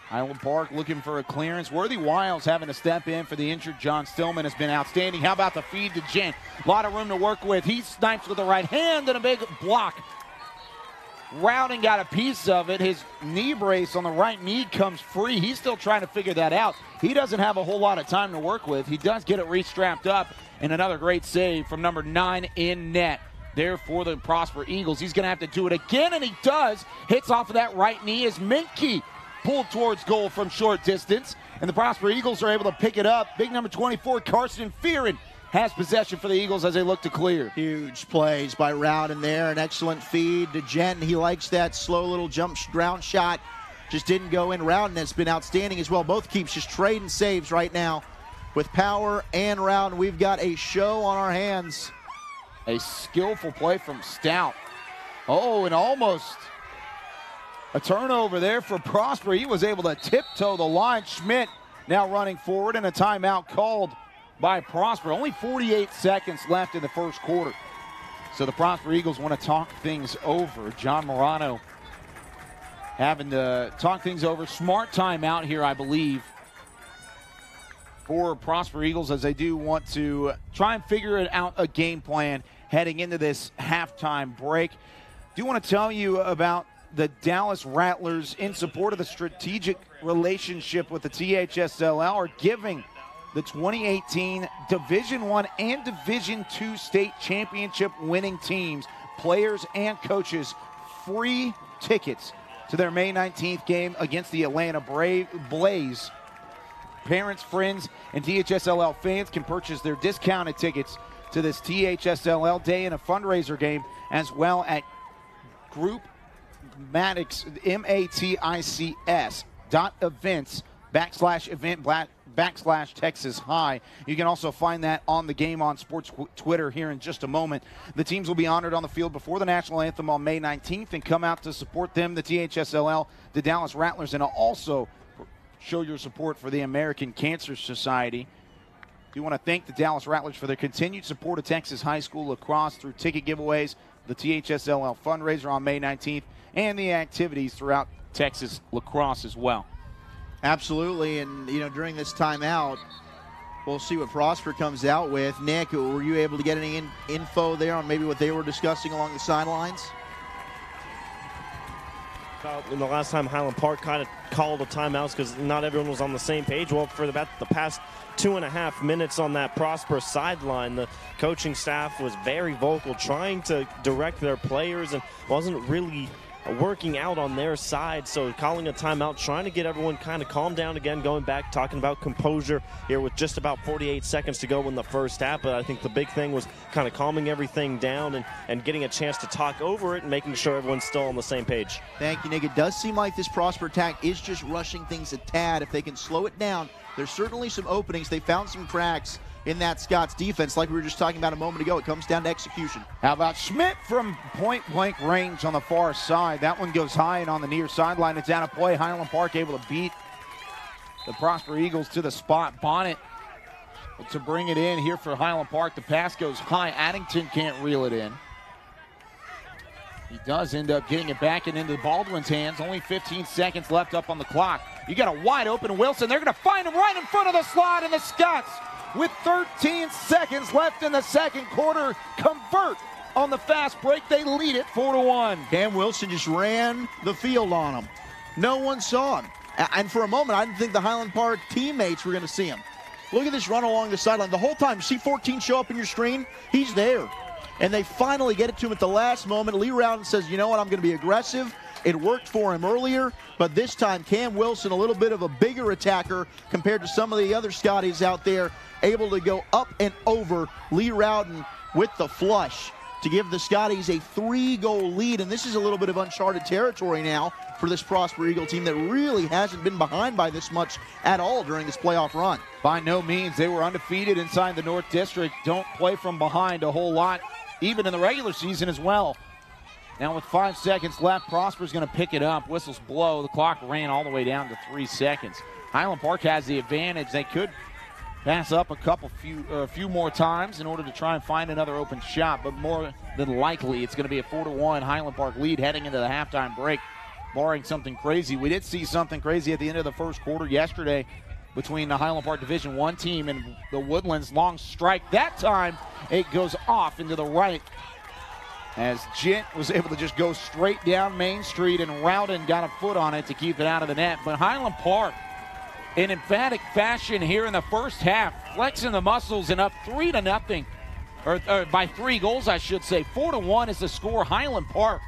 Highland Park looking for a clearance. Worthy Wiles having to step in for the injured John Stillman has been outstanding. How about the feed to Jen? A lot of room to work with. He snipes with the right hand and a big block. Rowden got a piece of it. His knee brace on the right knee comes free. He's still trying to figure that out. He doesn't have a whole lot of time to work with. He does get it restrapped up, and another great save from number 9 in net there for the Prosper Eagles. He's going to have to do it again, and he does. Hits off of that right knee as Minke pulled towards goal from short distance, and the Prosper Eagles are able to pick it up. Big number 24, Carson Fearon, has possession for the Eagles as they look to clear. Huge plays by Rowden there. An excellent feed to Jen. He likes that slow little jump ground shot. Just didn't go in. Rowden has been outstanding as well. Both keeps just trading saves right now with Power and Rowden. We've got a show on our hands. A skillful play from Stout. Oh, and almost a turnover there for Prosper. He was able to tiptoe the line. Schmidt now running forward, and a timeout called by Prosper. Only 48 seconds left in the first quarter. So the Prosper Eagles want to talk things over. John Morano having to talk things over. Smart timeout here, I believe, for Prosper Eagles, as they do want to try and figure out a game plan heading into this halftime break. Do want to tell you about the Dallas Rattlers, in support of the strategic relationship with the THSLL, are giving the 2018 Division I and Division II state championship winning teams, players and coaches, free tickets to their May 19th game against the Atlanta Blaze. Parents, friends, and THSLL fans can purchase their discounted tickets to this THSLL Day in a fundraiser game, as well at Group Matics, MATICS.events/event/Texas High. You can also find that on the Game On Sports Twitter here in just a moment. The teams will be honored on the field before the national anthem on May 19th and come out to support them, the THSLL, the Dallas Rattlers, and also show your support for the American Cancer Society. We want to thank the Dallas Rattlers for their continued support of Texas high school lacrosse through ticket giveaways, the THSLL fundraiser on May 19th, and the activities throughout Texas lacrosse as well. Absolutely, and during this timeout, we'll see what Prosper comes out with. Nick, were you able to get any info there on maybe what they were discussing along the sidelines? In the last time Highland Park kind of called a timeouts because not everyone was on the same page. Well, for about the past 2.5 minutes on that Prosper sideline, the coaching staff was very vocal, trying to direct their players and wasn't really working out on their side. So calling a timeout, trying to get everyone kind of calm down again, going back, talking about composure here with just about 48 seconds to go in the first half. But I think the big thing was kind of calming everything down and getting a chance to talk over it and making sure everyone's still on the same page. Thank you, Nick. It does seem like this Prosper attack is just rushing things a tad. If they can slow it down, there's certainly some openings. They found some cracks in that Scots defense. Like we were just talking about a moment ago, it comes down to execution. How about Schmidt from point-blank range on the far side? That one goes high and on the near sideline. It's out of play. Highland Park able to beat the Prosper Eagles to the spot. Bonnet to bring it in here for Highland Park. The pass goes high. Addington can't reel it in. He does end up getting it back and into Baldwin's hands. Only 15 seconds left up on the clock. You got a wide open Wilson. They're going to find him right in front of the slot, and the Scots, with 13 seconds left in the second quarter, convert on the fast break. They lead it 4-1. Cam Wilson just ran the field on him. No one saw him. And for a moment, I didn't think the Highland Park teammates were going to see him. Look at this run along the sideline. The whole time, you see 14 show up in your screen? He's there. And they finally get it to him at the last moment. Lee Rowden says, you know what, I'm going to be aggressive. It worked for him earlier, but this time Cam Wilson, a little bit of a bigger attacker compared to some of the other Scotties out there, able to go up and over Lee Rowden with the flush to give the Scotties a 3-goal lead. And this is a little bit of uncharted territory now for this Prosper Eagle team that really hasn't been behind by this much at all during this playoff run. By no means. They were undefeated inside the North District. Don't play from behind a whole lot, even in the regular season as well. Now with 5 seconds left, Prosper's going to pick it up. Whistles blow. The clock ran all the way down to 3 seconds. Highland Park has the advantage. They could pass up a few more times in order to try and find another open shot, but more than likely it's going to be a 4-1 Highland Park lead heading into the halftime break, barring something crazy. We did see something crazy at the end of the first quarter yesterday between the Highland Park Division I team and the Woodlands. Long strike. That time it goes off into the right as Jent was able to just go straight down Main Street, and Rowden got a foot on it to keep it out of the net. But Highland Park, in emphatic fashion here in the first half, flexing the muscles and up 3-0, or by 3 goals, I should say. 4-1 is the score. Highland Park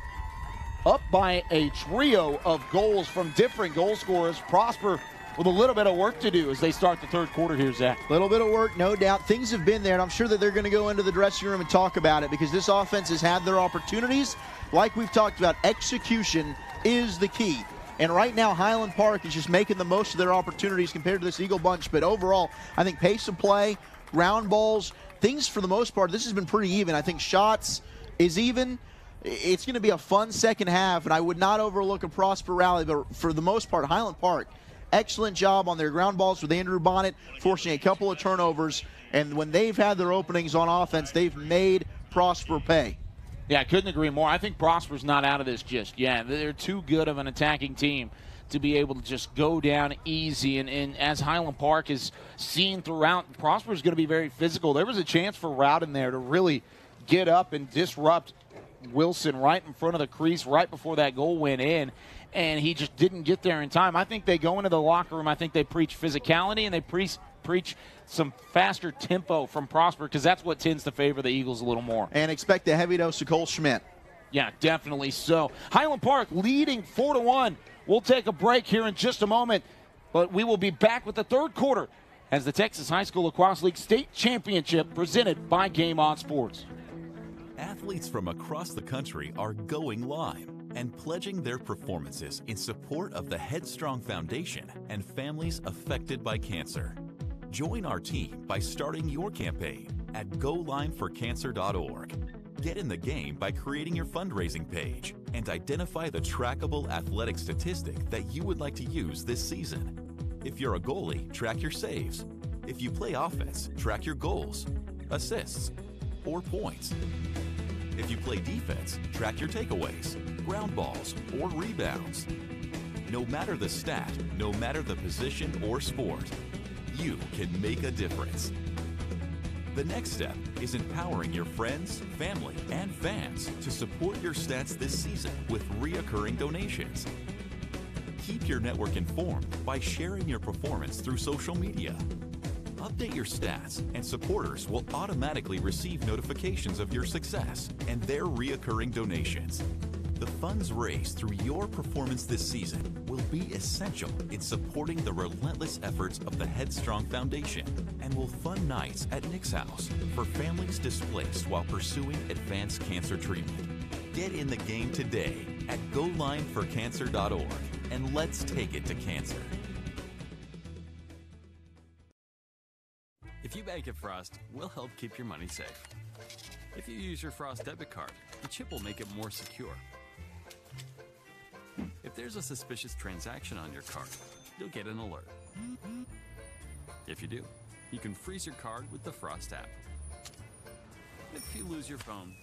up by a trio of goals from different goal scorers. Prosper with a little bit of work to do as they start the third quarter here, Zach. A little bit of work, no doubt. Things have been there, and I'm sure that they're going to go into the dressing room and talk about it, because this offense has had their opportunities. Like we've talked about, execution is the key. And right now, Highland Park is just making the most of their opportunities compared to this Eagle bunch. But overall, I think pace of play, ground balls, things for the most part, this has been pretty even. I think shots is even. It's going to be a fun second half, and I would not overlook a Prosper rally, but for the most part, Highland Park, excellent job on their ground balls with Andrew Bonnet, forcing a couple of turnovers, and when they've had their openings on offense, they've made Prosper pay. Yeah, I couldn't agree more. I think Prosper's not out of this just yet. They're too good of an attacking team to be able to just go down easy. And as Highland Park is seen throughout, Prosper's going to be very physical. There was a chance for Rowden there to really get up and disrupt Wilson right in front of the crease right before that goal went in, and he just didn't get there in time. I think they go into the locker room. I think they preach physicality, and they preach some faster tempo from Prosper, because that's what tends to favor the Eagles a little more. And expect a heavy dose of Cole Schmidt. Yeah, definitely so. Highland Park leading 4-1. We'll take a break here in just a moment, but we will be back with the third quarter as the Texas High School Lacrosse League State Championship presented by Game On Sports. Athletes from across the country are going live and pledging their performances in support of the Headstrong Foundation and families affected by cancer. Join our team by starting your campaign at GoLineForCancer.org. Get in the game by creating your fundraising page and identify the trackable athletic statistic that you would like to use this season. If you're a goalie, track your saves. If you play offense, track your goals, assists, or points. If you play defense, track your takeaways, ground balls, or rebounds. No matter the stat, no matter the position or sport, you can make a difference. The next step is empowering your friends, family, and fans to support your stats this season with reoccurring donations. Keep your network informed by sharing your performance through social media. Update your stats, and supporters will automatically receive notifications of your success and their reoccurring donations. The funds raised through your performance this season will be essential in supporting the relentless efforts of the Headstrong Foundation and will fund nights at Nick's House for families displaced while pursuing advanced cancer treatment. Get in the game today at GoLineForCancer.org, and let's take it to cancer. If you bank at Frost, we'll help keep your money safe. If you use your Frost debit card, the chip will make it more secure. If there's a suspicious transaction on your card, you'll get an alert. If you do, you can freeze your card with the Frost app. If you lose your phone,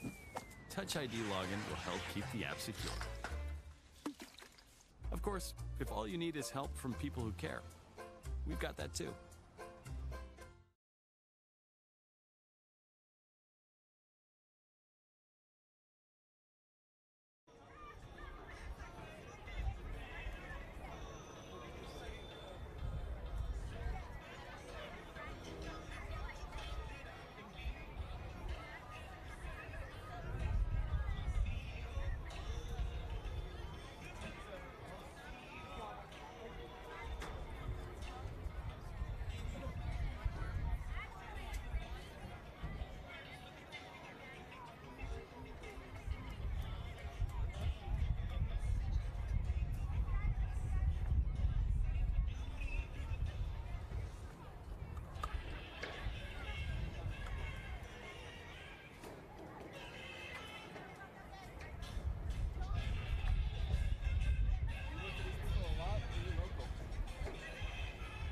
Touch ID login will help keep the app secure. Of course, if all you need is help from people who care, we've got that too.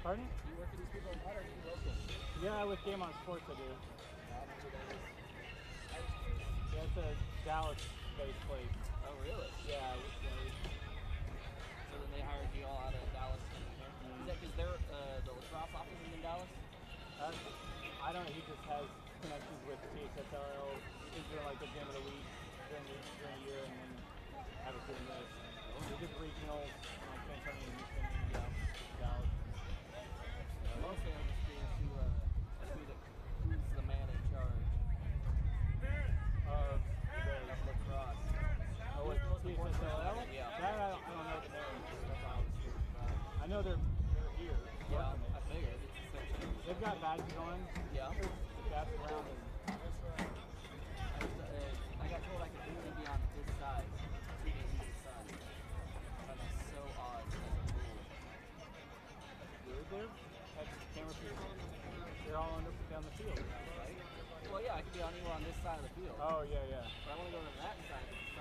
Pardon? Do you work with these people a lot, or are you local? Yeah, with Game On Sports I do. Yeah, it's a Dallas-based place. Oh, really? Yeah. So then they hired you all out of Dallas? Is that because they're the lacrosse office is in Dallas? I don't know. He just has connections with THSLL. He's doing like the game of the week during the year, and then have us doing this. We did regionals, like San Antonio and Houston, Dallas. Mostly I'm just curious who's the man in charge of the lacrosse. Oh, with THSLL? Yeah. That I don't know the name. That's all I know they're here. Yeah, I figured. They've got badges on. Yeah. That's around. I got told I could only be on this side. 2 days on this side. That's so odd as a rule. Weird there? Camera people. They're all down the field, right? Well, yeah, I could be on this side of the field. Oh, yeah, yeah. But I want to go to that side. It's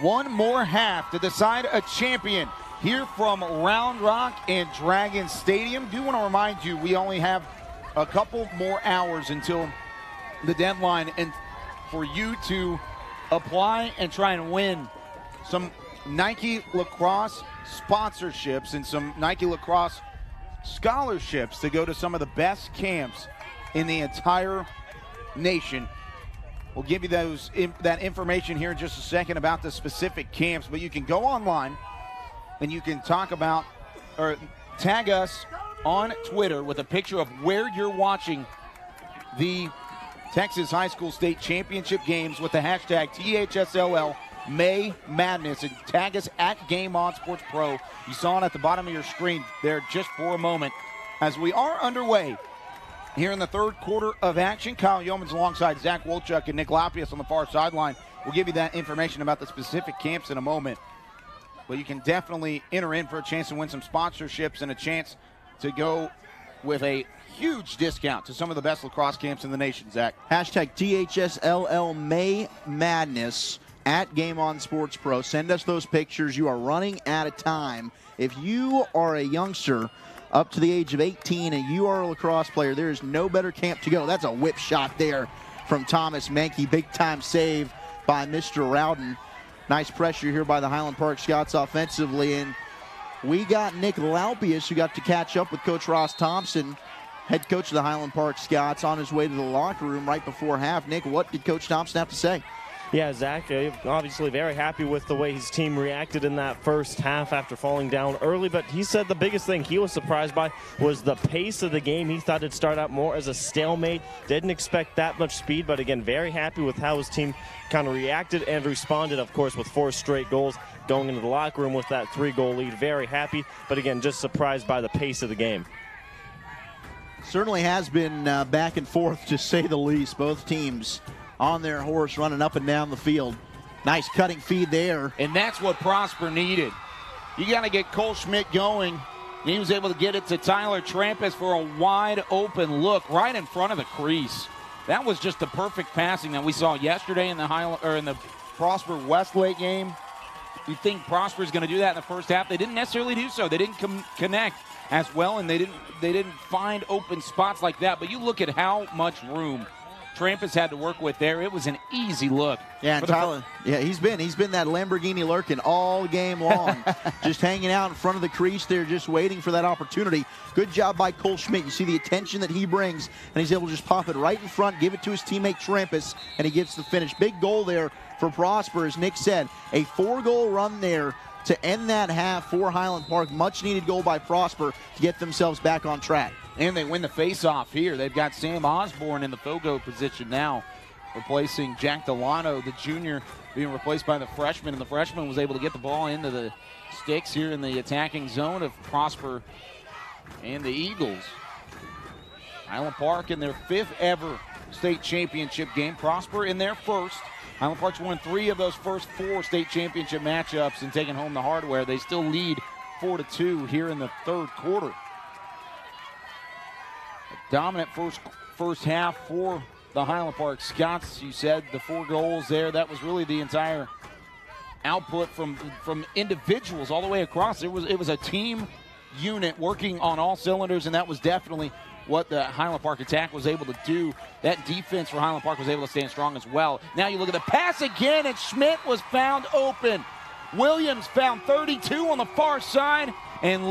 One more half to decide a champion here from Round Rock and Dragon Stadium. Do want to remind you, we only have a couple more hours until the deadline, and for you to apply and try and win some Nike lacrosse sponsorships and some Nike lacrosse scholarships to go to some of the best camps in the entire nation. We'll give you that information here in just a second about the specific camps, but you can go online and you can talk about or tag us on Twitter with a picture of where you're watching the Texas High School State Championship games with the hashtag THSLL May Madness, and tag us at Game On Sports Pro. You saw it at the bottom of your screen there just for a moment as we are underway here in the third quarter of action. Kyle Yeomans alongside Zach Wolchuk and Nick Lapius on the far sideline. We'll give you that information about the specific camps in a moment. But you can definitely enter in for a chance to win some sponsorships and a chance to go with a huge discount to some of the best lacrosse camps in the nation, Zach. Hashtag THSLL May Madness at Game On Sports Pro. Send us those pictures. You are running out of time. If you are a youngster up to the age of 18 and you are a lacrosse player, there is no better camp to go. That's a whip shot there from Thomas Mankey. Big time save by Mr. Rowden. Nice pressure here by the Highland Park Scots offensively. And we got Nick Laupius, who got to catch up with Coach Ross Thompson, head coach of the Highland Park Scots, on his way to the locker room right before half. Nick, what did Coach Thompson have to say? Yeah, Zach, obviously very happy with the way his team reacted in that first half after falling down early, but he said the biggest thing he was surprised by was the pace of the game. He thought it'd start out more as a stalemate, didn't expect that much speed, but again, very happy with how his team kind of reacted and responded, of course, with 4 straight goals going into the locker room with that 3-goal lead. Very happy, but again, just surprised by the pace of the game. Certainly has been back and forth, to say the least. Both teams on their horse running up and down the field. Nice cutting feed there. And that's what Prosper needed. You got to get Cole Schmidt going. He was able to get it to Tyler Trampus for a wide open look right in front of the crease. That was just the perfect passing that we saw yesterday in the Prosper Westlake game. You think Prosper's going to do that in the first half? They didn't necessarily do so. They didn't connect as well, and they didn't find open spots like that. But you look at how much room Trampus had to work with there. It was an easy look. Yeah, and Tyler, he's been that Lamborghini lurking all game long, just hanging out in front of the crease there, just waiting for that opportunity. Good job by Cole Schmidt. You see the attention that he brings, and he's able to just pop it right in front, give it to his teammate Trampus, and he gets the finish. Big goal there for Prosper, as Nick said. A 4-goal run there to end that half for Highland Park. Much needed goal by Prosper to get themselves back on track. And they win the face-off here. They've got Sam Osborne in the Fogo position now, replacing Jack Delano, the junior, being replaced by the freshman. And the freshman was able to get the ball into the sticks here in the attacking zone of Prosper and the Eagles. Highland Park in their 5th ever state championship game. Prosper in their first. Highland Park's won 3 of those first 4 state championship matchups and taken home the hardware. They still lead 4-2 here in the third quarter. Dominant first half for the Highland Park Scots. You said the 4 goals there. That was really the entire output from individuals all the way across. It was a team unit working on all cylinders, and that was definitely what the Highland Park attack was able to do. That defense for Highland Park was able to stand strong as well. Now you look at the pass again, and Schmidt was found open. Williams found 32 on the far side, and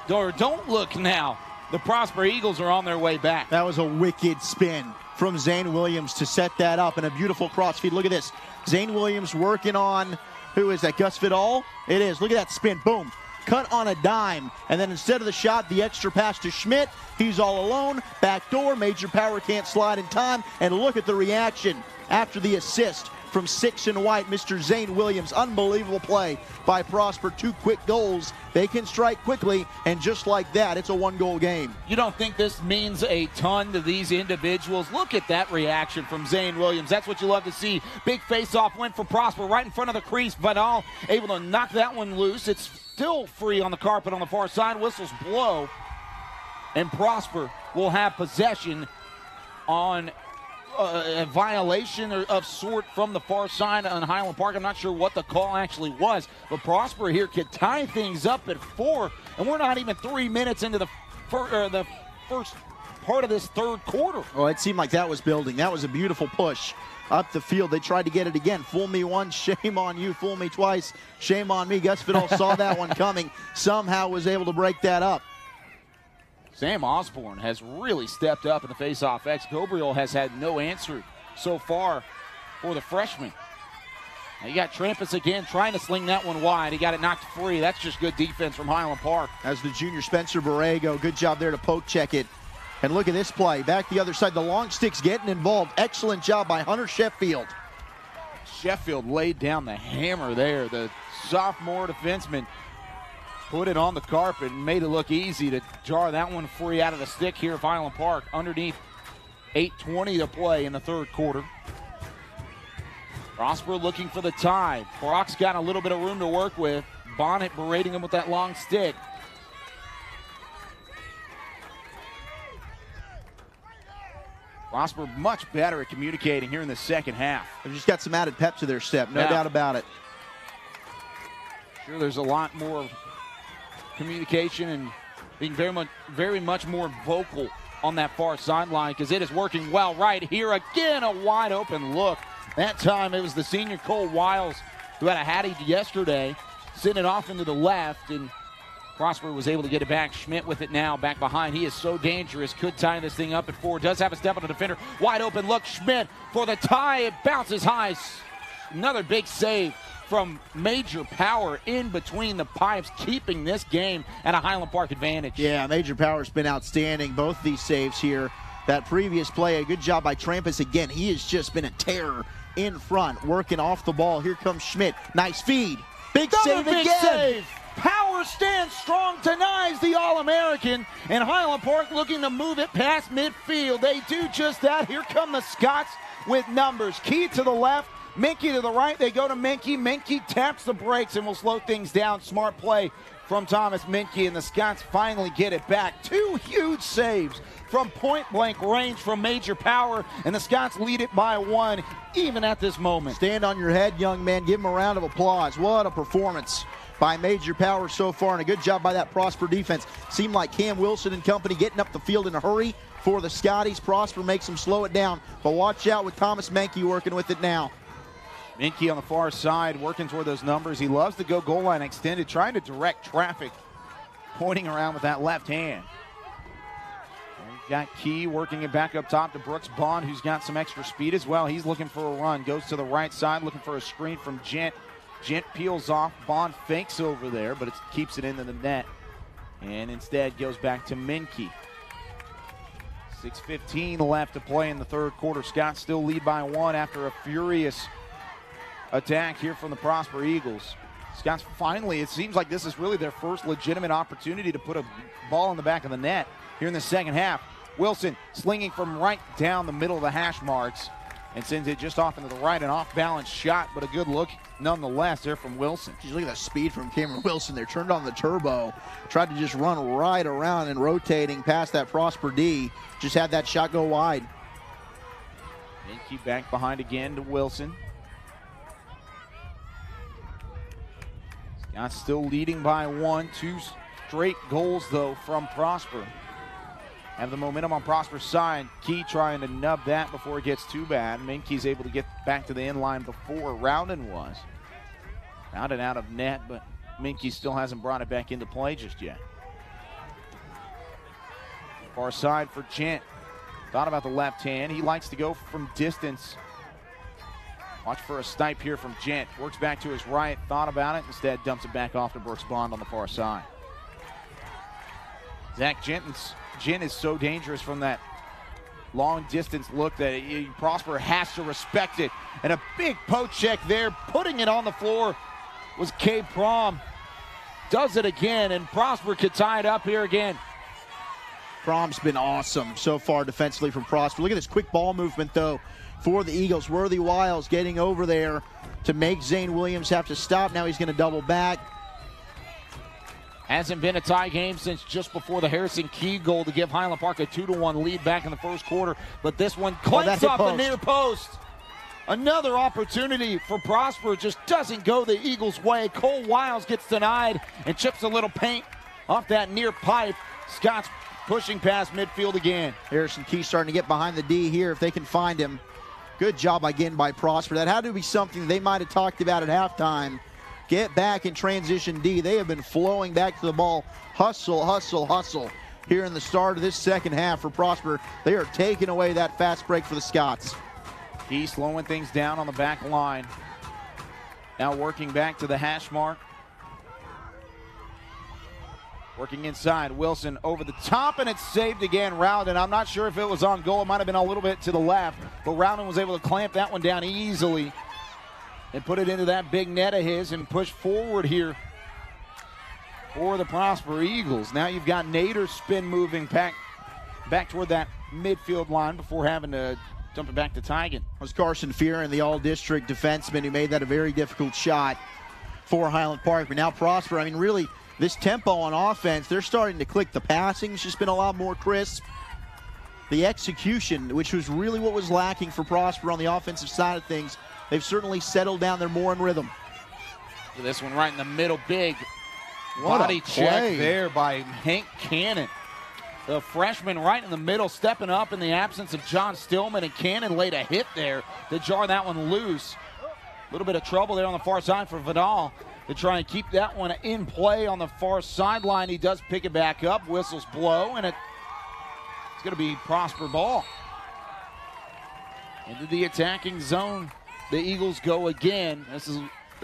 don't look now. The Prosper Eagles are on their way back. That was a wicked spin from Zane Williams to set that up, and a beautiful cross feed. Look at this. Zane Williams working on, who is that, Gus Vidal? It is. Look at that spin. Boom. Cut on a dime. And then instead of the shot, the extra pass to Schmidt. He's all alone. Back door. Major Power can't slide in time. And look at the reaction after the assist from 6 and white, Mr. Zane Williams. Unbelievable play by Prosper. 2 quick goals. They can strike quickly, and just like that, it's a 1-goal game. You don't think this means a ton to these individuals? Look at that reaction from Zane Williams. That's what you love to see. Big face-off win for Prosper right in front of the crease. Vidal able to knock that one loose. It's still free on the carpet on the far side. Whistles blow, and Prosper will have possession on a violation of sort from the far side on Highland Park. I'm not sure what the call actually was, but Prosper here could tie things up at 4, and we're not even 3 minutes into the first part of this third quarter. Oh, it seemed like that was building. That was a beautiful push up the field. They tried to get it again. Fool me once, shame on you. Fool me twice, shame on me. Gus Vidal saw that one coming. Somehow was able to break that up. Sam Osborne has really stepped up in the face-off. Gabriel has had no answer so far for the freshman. Now you got Trampus again trying to sling that one wide. He got it knocked free. That's just good defense from Highland Park. As the junior Spencer Borrego, good job there to poke check it And look at this play. Back the other side. The long stick's getting involved. Excellent job by Hunter Sheffield. Sheffield laid down the hammer there. The sophomore defenseman put it on the carpet and made it look easy to jar that one free out of the stick here at Highland Park. Underneath 8:20 to play in the third quarter. Prosper looking for the tie. Brock's got a little bit of room to work with. Bonnet berating him with that long stick. Prosper much better at communicating here in the second half. They've just got some added pep to their step, no doubt about it. Sure, there's a lot more communication and being very much more vocal on that far sideline because it is working well right here. Again, a wide open look. That time it was the senior Cole Wiles who had a hattie yesterday, sending it off into the left, and Prosper was able to get it back. Schmidt with it now, back behind. He is so dangerous. Could tie this thing up at 4. Does have a step on the defender. Wide open look. Schmidt for the tie. It bounces high. Another big save from Major Power in between the pipes, keeping this game at a Highland Park advantage. Yeah, Major Power's been outstanding. Both these saves here. That previous play, a good job by Trampus again. He has just been a terror in front, working off the ball. Here comes Schmidt. Nice feed. Big save big again. Save. Power stands strong, denies the All-American, and Highland Park looking to move it past midfield. They do just that. Here come the Scots with numbers. Key to the left, Menke to the right. They go to Menke. Menke taps the brakes and will slow things down. Smart play from Thomas Menke, and the Scots finally get it back. 2 huge saves from point-blank range from Major Power, and the Scots lead it by 1 even at this moment. Stand on your head, young man. Give him a round of applause. What a performance by Major Power so far, and a good job by that Prosper defense. Seemed like Cam Wilson and company getting up the field in a hurry for the Scotties. Prosper makes them slow it down, but watch out with Thomas Menke working with it now. Menke on the far side, working toward those numbers. He loves to go goal line extended, trying to direct traffic, pointing around with that left hand. We've got Key working it back up top to Brooks Bond, who's got some extra speed as well. He's looking for a run, goes to the right side, looking for a screen from Gent. Gent peels off. Bond fakes over there, but it keeps it into the net. And instead goes back to Menke. 6:15 left to play in the third quarter. Scots still lead by 1 after a furious attack here from the Prosper Eagles. Scots finally, it seems like this is really their first legitimate opportunity to put a ball in the back of the net here in the second half. Wilson slinging from right down the middle of the hash marks and sends it just off into the right. An off-balance shot, but a good look nonetheless there from Wilson. Geez, look at the speed from Cameron Wilson there. Turned on the turbo. Tried to just run right around and rotating past that Prosper D. Just had that shot go wide. Menke back behind again to Wilson. Scots still leading by 1. 2 straight goals, though, from Prosper. Have the momentum on Prosper's side. Key trying to nub that before it gets too bad. Menke's able to get back to the end line before Rowden was. Rowden out of net, but Menke still hasn't brought it back into play just yet. Far side for Gent. Thought about the left hand. He likes to go from distance. Watch for a snipe here from Gent. Works back to his right. Thought about it. Instead dumps it back off to Brooks Bond on the far side. Zach Gent is so dangerous from that long distance look that Prosper has to respect it. And a big poke check there. Putting it on the floor was Cade Prom. Does it again, and Prosper could tie it up here again. Prom's been awesome so far defensively from Prosper. Look at this quick ball movement, though, for the Eagles. Worthy Wiles getting over there to make Zane Williams have to stop. Now he's going to double back. Hasn't been a tie game since just before the Harrison Key goal to give Highland Park a 2-1 lead back in the first quarter. But this one clanks off the near post. Another opportunity for Prosper, just doesn't go the Eagles' way. Cole Wiles gets denied and chips a little paint off that near pipe. Scott's pushing past midfield again. Harrison Key starting to get behind the D here if they can find him. Good job again by Prosper. That had to be something they might have talked about at halftime. Get back in transition D. They have been flowing back to the ball. Hustle, hustle, hustle. Here in the start of this second half for Prosper, they are taking away that fast break for the Scots. Key slowing things down on the back line. Now working back to the hash mark. Working inside, Wilson over the top, and it's saved again. Rowden, I'm not sure if it was on goal. It might have been a little bit to the left, but Rowden was able to clamp that one down easily and put it into that big net of his and push forward here for the Prosper Eagles. Now you've got Nader spin moving back toward that midfield line before having to dump it back to Tigan. It was Carson Fearon, the all-district defenseman, who made that a very difficult shot for Highland Park. But now Prosper, I mean, really, this tempo on offense, they're starting to click. The passing's just been a lot more crisp. The execution, which was really what was lacking for Prosper on the offensive side of things, they've certainly settled down. They're more in rhythm. This one right in the middle, big What body a check play there by Hank Cannon. The freshman right in the middle, stepping up in the absence of John Stillman, and Cannon laid a hit there to jar that one loose. A little bit of trouble there on the far side for Vidal to try and keep that one in play on the far sideline. He does pick it back up, whistles blow, and it's going to be Prosper ball. Into the attacking zone, the Eagles go again. This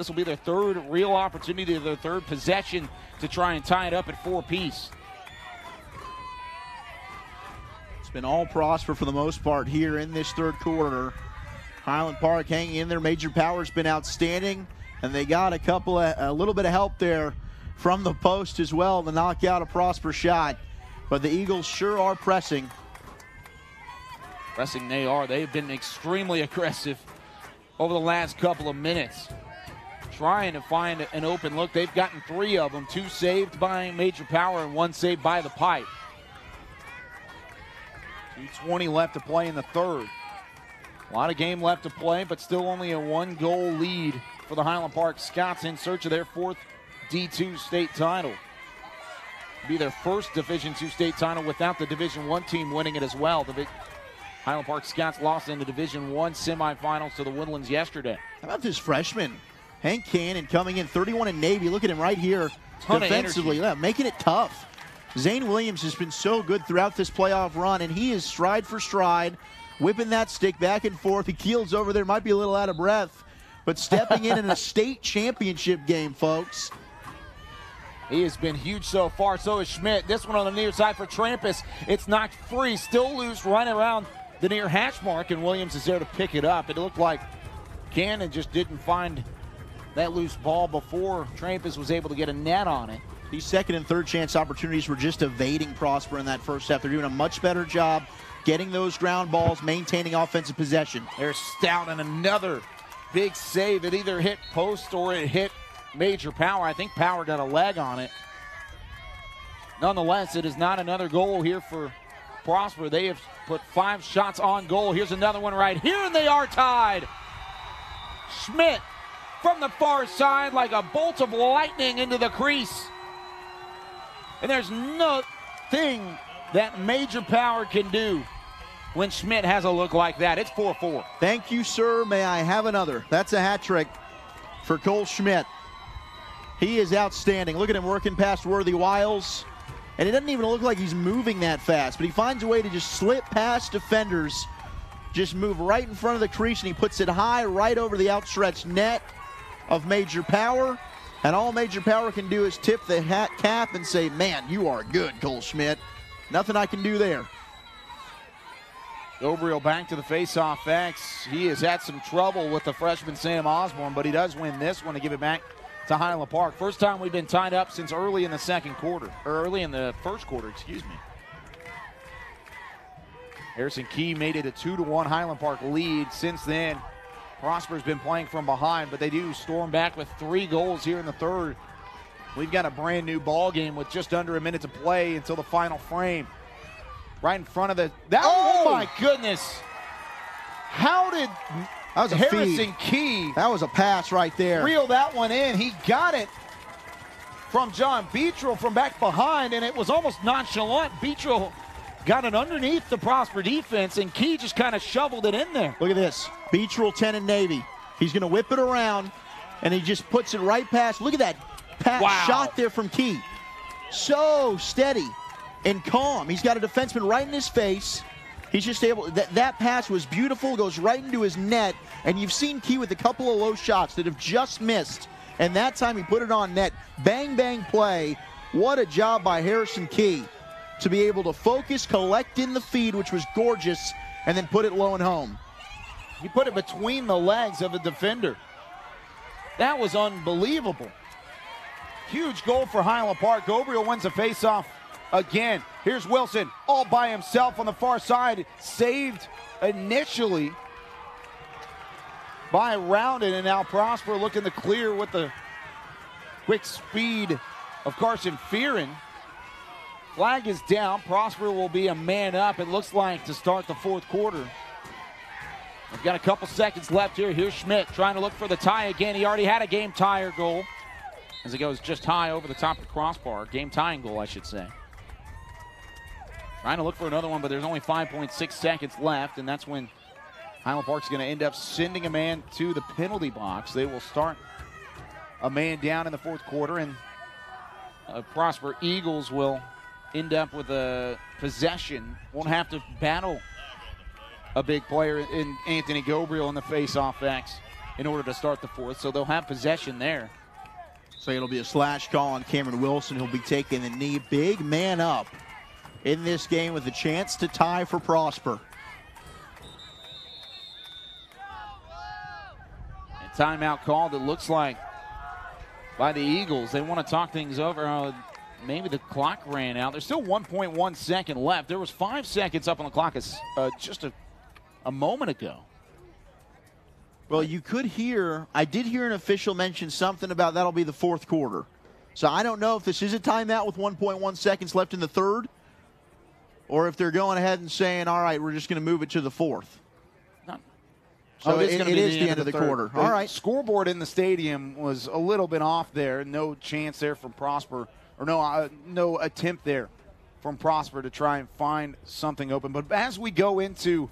will be their third real opportunity, their third possession to try and tie it up at 4-piece. It's been all Prosper for the most part here in this third quarter. Highland Park hanging in there. Major Power's been outstanding, and they got a little bit of help there from the post as well to knock out a Prosper shot. But the Eagles sure are pressing. Pressing they are. They've been extremely aggressive over the last couple of minutes, trying to find an open look. They've gotten 3 of them, 2 saved by Major Power and 1 saved by the Pipe. 2:20 left to play in the third. A lot of game left to play, but still only a 1-goal lead for the Highland Park Scots in search of their 4th D2 state title. Be their first Division II state title without the Division I team winning it as well. The Highland Park Scots lost in the Division I semifinals to the Woodlands yesterday. How about this freshman, Hank Cannon, coming in 31 in Navy. Look at him right here Ton of defensively, energy. yeah, making it tough. Zane Williams has been so good throughout this playoff run, and he is stride for stride, whipping that stick back and forth. He keels over there, might be a little out of breath, but stepping in a state championship game, folks. He has been huge so far. So is Schmidt. This one on the near side for Trampus. It's knocked free, still loose, right around the near hash mark, and Williams is there to pick it up. It looked like Cannon just didn't find that loose ball before Trampus was able to get a net on it. These second and third chance opportunities were just evading Prosper in that first half. They're doing a much better job getting those ground balls, maintaining offensive possession. There's Stout and another big save. It either hit post or it hit Major Power. I think Power got a leg on it. Nonetheless, it is not another goal here for Prosper. They have put 5 shots on goal. Here's another one right here, and they are tied. Schmidt from the far side like a bolt of lightning into the crease. And there's nothing that Major Power can do when Schmidt has a look like that. It's 4-4. Thank you, sir. May I have another? That's a hat trick for Cole Schmidt. He is outstanding. Look at him working past Worthy Wiles. And it doesn't even look like he's moving that fast, but he finds a way to just slip past defenders, just move right in front of the crease, and he puts it high right over the outstretched net of Major Power. And all Major Power can do is tip the hat cap and say, man, you are good, Cole Schmidt. Nothing I can do there. Gabriel back to the face-off X. He has had some trouble with the freshman Sam Osborne, but he does win this one to give it back to Highland Park. First time we've been tied up since early in the first quarter, excuse me. Harrison Key made it a 2-1 Highland Park lead. Since then, Prosper's been playing from behind, but they do storm back with 3 goals here in the third. We've got a brand new ball game with just under a minute to play until the final frame. Right in front of the, oh my goodness. How did That was a Harrison feed. Key That was a pass right there. reel that one in? He got it from John Beetrell from back behind, and it was almost nonchalant. Beetrell got it underneath the Prosper defense, and Key just kind of shoveled it in there. Look at this. Beetrell 10 in Navy. He's going to whip it around, and he just puts it right past. Look at that shot there from Key. So steady and calm. He's got a defenseman right in his face. He's just able, that pass was beautiful, goes right into his net, and you've seen Key with a couple of low shots that have just missed, and that time he put it on net. Bang, bang play What a job by Harrison Key to be able to focus, collect in the feed, which was gorgeous, and then put it low and home. He put it between the legs of a defender. That was unbelievable. Huge goal for Highland Park. Gabriel wins a faceoff again. Here's Wilson all by himself on the far side. Saved initially by Rounded, and now Prosper looking to clear with the quick speed of Carson Fearon. Flag is down. Prosper will be a man up, it looks like, to start the fourth quarter. We've got a couple seconds left here. Here's Schmidt trying to look for the tie again. He already had a game-tire goal as it goes just high over the top of the crossbar. Game-tying goal, I should say. Trying to look for another one, but there's only 5.6 seconds left, and that's when Highland Park's going to end up sending a man to the penalty box. They will start a man down in the fourth quarter, and Prosper Eagles will end up with a possession. Won't have to battle a big player in Anthony Gabriel in the face-off X in order to start the fourth, so they'll have possession there. So it'll be a slash call on Cameron Wilson. He'll be taking the knee. Big man up in this game with a chance to tie for Prosper. And timeout called, it looks like, by the Eagles. They want to talk things over. Maybe the clock ran out. There's still 1.1 second left. There was 5 seconds up on the clock just a moment ago. Well, you could hear, I did hear an official mention something about that'll be the fourth quarter. So I don't know if this is a timeout with 1.1 seconds left in the third, or if they're going ahead and saying, all right, we're just going to move it to the fourth. So it is the end of the quarter. All right. Scoreboard in the stadium was a little bit off there. No chance there from Prosper, or no attempt there from Prosper to try and find something open. But as we go into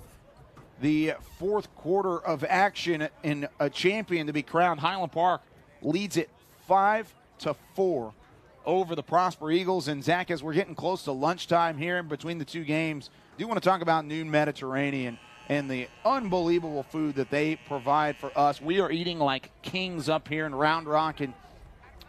the fourth quarter of action in a champion to be crowned, Highland Park leads it 5-4 over the Prosper Eagles. And Zach, as we're getting close to lunchtime here in between the two games, I do want to talk about Noon Mediterranean and the unbelievable food that they provide for us. We are eating like kings up here in Round Rock, and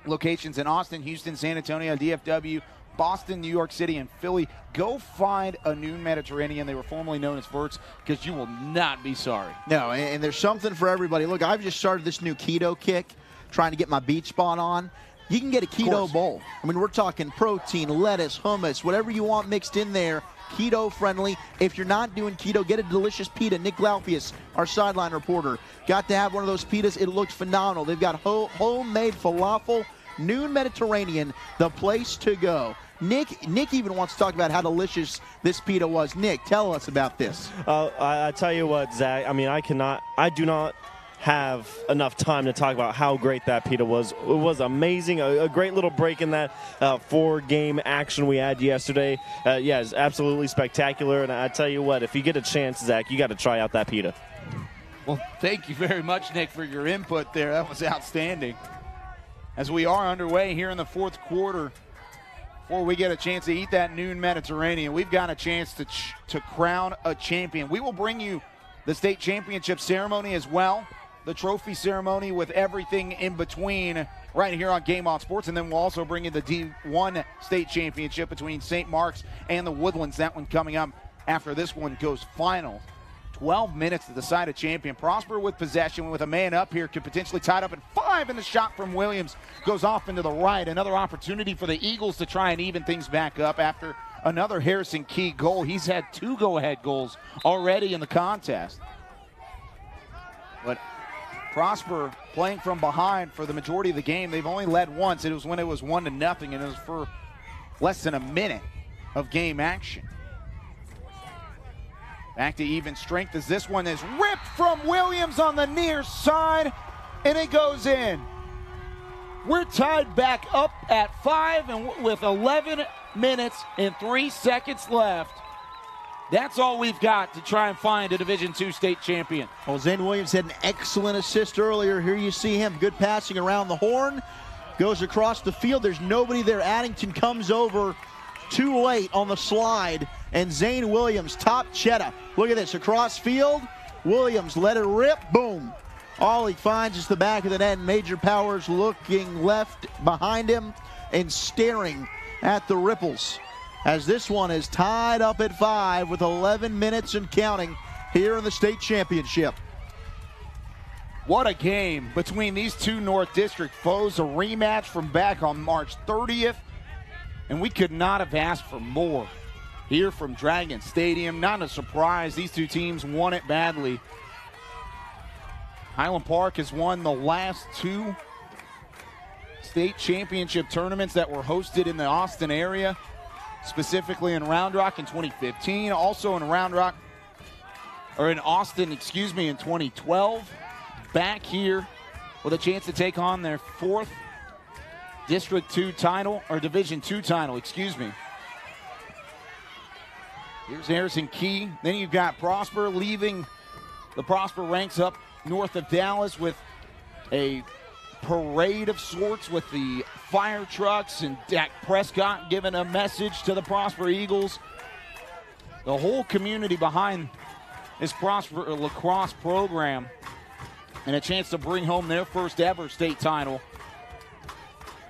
locations in Austin, Houston, San Antonio, DFW, Boston, New York City, and Philly. Go find a Noon Mediterranean. They were formerly known as Verts, because you will not be sorry. No, and there's something for everybody. Look, I've just started this new keto kick, trying to get my beach spot on. You can get a keto bowl. I mean, we're talking protein, lettuce, hummus, whatever you want mixed in there. Keto friendly. If you're not doing keto, get a delicious pita. Nick Glaufius, our sideline reporter, got to have one of those pitas. It looks phenomenal. They've got homemade falafel. Noon Mediterranean, the place to go. Nick even wants to talk about how delicious this pita was. Nick, tell us about this. I tell you what, Zach, I mean, I do not have enough time to talk about how great that pita was. It was amazing. A great little break in that 4-game action we had yesterday. Yeah, it's absolutely spectacular. And I tell you what, if you get a chance, Zach, you got to try out that pita. Well, thank you very much, Nick, for your input there. That was outstanding. As we are underway here in the fourth quarter, before we get a chance to eat that Noon Mediterranean, we've got a chance to crown a champion. We will bring you the state championship ceremony as well, the trophy ceremony with everything in between right here on Game On Sports. And then we'll also bring you the D1 state championship between St. Mark's and the Woodlands. That one coming up after this one goes final. 12 minutes to decide a champion. Prosper with possession with a man up here, could potentially tie it up at 5, and the shot from Williams goes off into the right. Another opportunity for the Eagles to try and even things back up after another Harrison Key goal. He's had 2 go-ahead goals already in the contest. But Prosper playing from behind for the majority of the game. They've only led once. It was when it was 1-0, and it was for less than a minute of game action. Back to even strength as this one is ripped from Williams on the near side, and it goes in. We're tied back up at 5, and with 11 minutes and 3 seconds left, that's all we've got to try and find a Division II state champion. Well, Zane Williams had an excellent assist earlier. Here you see him. Good passing around the horn. Goes across the field. There's nobody there. Addington comes over too late on the slide. And Zane Williams, top cheddar. Look at this. Across field. Williams let it rip. Boom. All he finds is the back of the net. Major Powers looking left behind him and staring at the Ripples, as this one is tied up at 5 with 11 minutes and counting here in the state championship. What a game between these two North District foes, a rematch from back on March 30th, and we could not have asked for more here from Dragon Stadium. Not a surprise, these two teams won it badly. Highland Park has won the last 2 state championship tournaments that were hosted in the Austin area, specifically in Round Rock in 2015, also in Austin, in 2012. Back here with a chance to take on their 4th District 2 title, or Division 2 title, Here's Harrison Key. Then you've got Prosper leaving the Prosper ranks up north of Dallas with a parade of sorts with the fire trucks and Dak Prescott giving a message to the Prosper Eagles. The whole community behind this Prosper lacrosse program, and a chance to bring home their first ever state title.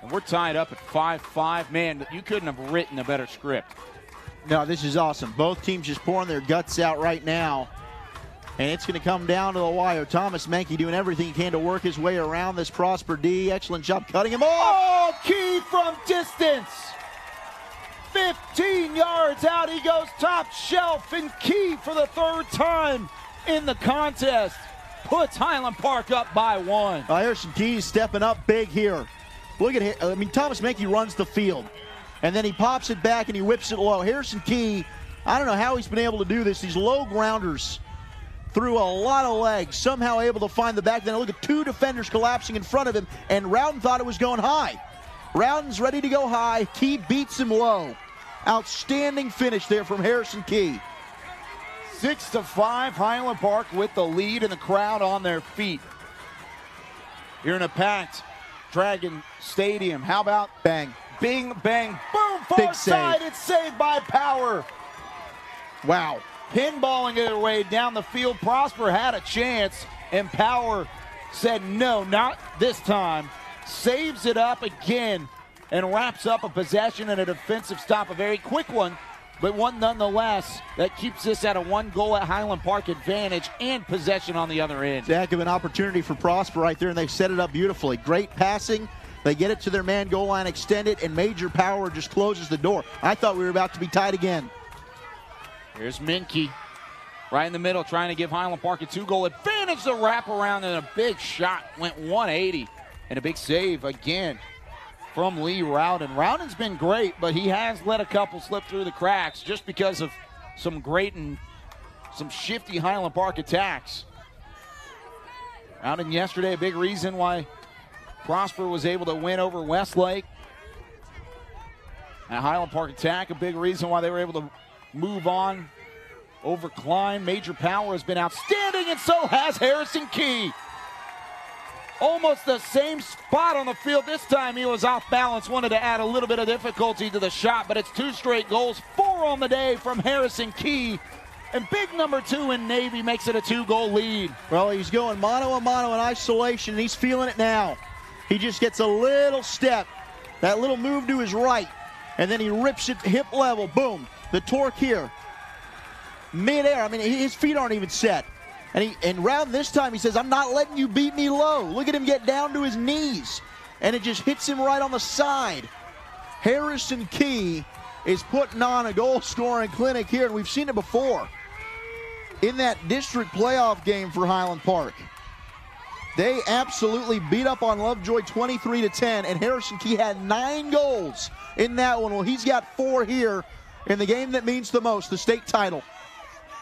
And we're tied up at 5-5. Man, you couldn't have written a better script. No, this is awesome. Both teams just pouring their guts out right now. And it's going to come down to the wire. Thomas Menke doing everything he can to work his way around this Prosper D. Excellent job cutting him off. Oh, Key from distance. 15 yards out, he goes top shelf, and Key for the 3rd time in the contest puts Highland Park up by 1. Harrison Key stepping up big here. Look at him. I mean, Thomas Menke runs the field, and then he pops it back and he whips it low. Harrison Key, I don't know how he's been able to do this. These low grounders through a lot of legs, somehow able to find the back. Then look at 2 defenders collapsing in front of him, and Rowden thought it was going high. Rowden's ready to go high. Key beats him low. Outstanding finish there from Harrison Key. 6-5, Highland Park with the lead and the crowd on their feet. Here in a packed Dragon Stadium. How about bang, bing, bang, boom, far side. It's saved by Power. Wow. Pinballing it away down the field. Prosper had a chance, and Power said no, not this time. Saves it up again and wraps up a possession and a defensive stop. A very quick one, but one nonetheless that keeps this at a 1-goal at Highland Park advantage and possession on the other end. Heck of an opportunity for Prosper right there, and they set it up beautifully. Great passing. They get it to their man goal line, extend it, and Major Power just closes the door. I thought we were about to be tied again. Here's Menke right in the middle, trying to give Highland Park a 2-goal advantage. The wraparound and a big shot went 180, and a big save again from Lee Rowden. Rowden's been great, but he has let a couple slip through the cracks just because of some great and some shifty Highland Park attacks. Rowden yesterday, a big reason why Prosper was able to win over Westlake. And Highland Park attack, a big reason why they were able to move on over Klein. Major Power has been outstanding, and so has Harrison Key. Almost the same spot on the field. This time he was off balance, wanted to add a little bit of difficulty to the shot, but it's 2 straight goals, 4 on the day from Harrison Key. And big number 2 in Navy makes it a 2-goal lead. Well, he's going mano-a-mano in isolation, and he's feeling it now. He just gets a little step, that little move to his right, and then he rips it hip level, boom. The torque here, midair. I mean, his feet aren't even set. And Rowden this time, he says, I'm not letting you beat me low. Look at him get down to his knees. And it just hits him right on the side. Harrison Key is putting on a goal-scoring clinic here, and we've seen it before. In that district playoff game for Highland Park, they absolutely beat up on Lovejoy 23-10, and Harrison Key had 9 goals in that one. Well, he's got 4 here in the game that means the most, the state title.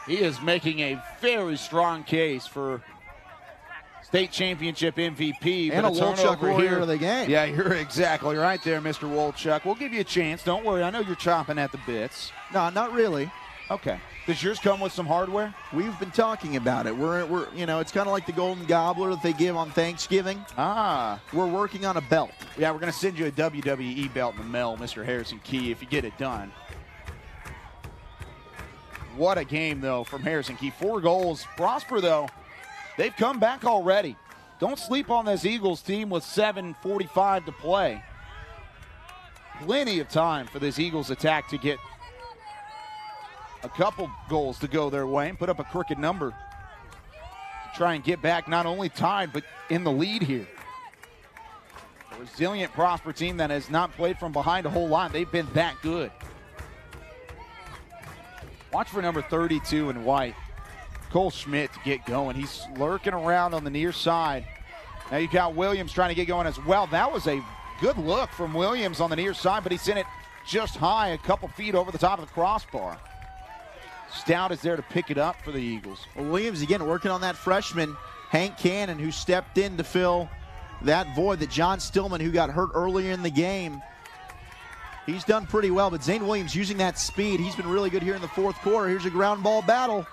He is making a very strong case for state championship MVP. And a Wolchuk warrior of the game. Yeah, you're exactly right there, Mr. Wolchuk. We'll give you a chance. Don't worry. I know you're chomping at the bits. No, not really. Okay. Does yours come with some hardware? We've been talking about it. We're you know, it's kind of like the Golden Gobbler that they give on Thanksgiving. Ah. We're working on a belt. Yeah, we're going to send you a WWE belt in the mail, Mr. Harrison Key, if you get it done. What a game, though, from Harrison Key. 4 goals. Prosper, though, they've come back already. Don't sleep on this Eagles team with 7:45 to play. plenty of time for this Eagles attack to get a couple goals to go their way and put up a crooked number to try and get back not only tied but in the lead here. A resilient Prosper team that has not played from behind a whole lot. They've been that good. Watch for number 32 in white, Cole Schmidt, to get going. He's lurking around on the near side. Now you got Williams trying to get going as well. That was a good look from Williams on the near side, but he sent it just high, a couple feet over the top of the crossbar. Stout is there to pick it up for the Eagles. Well, Williams again working on that freshman, Hank Cannon, who stepped in to fill that void that John Stillman, who got hurt earlier in the game. He's done pretty well, but Zane Williams using that speed. He's been really good here in the fourth quarter. Here's a ground ball battle.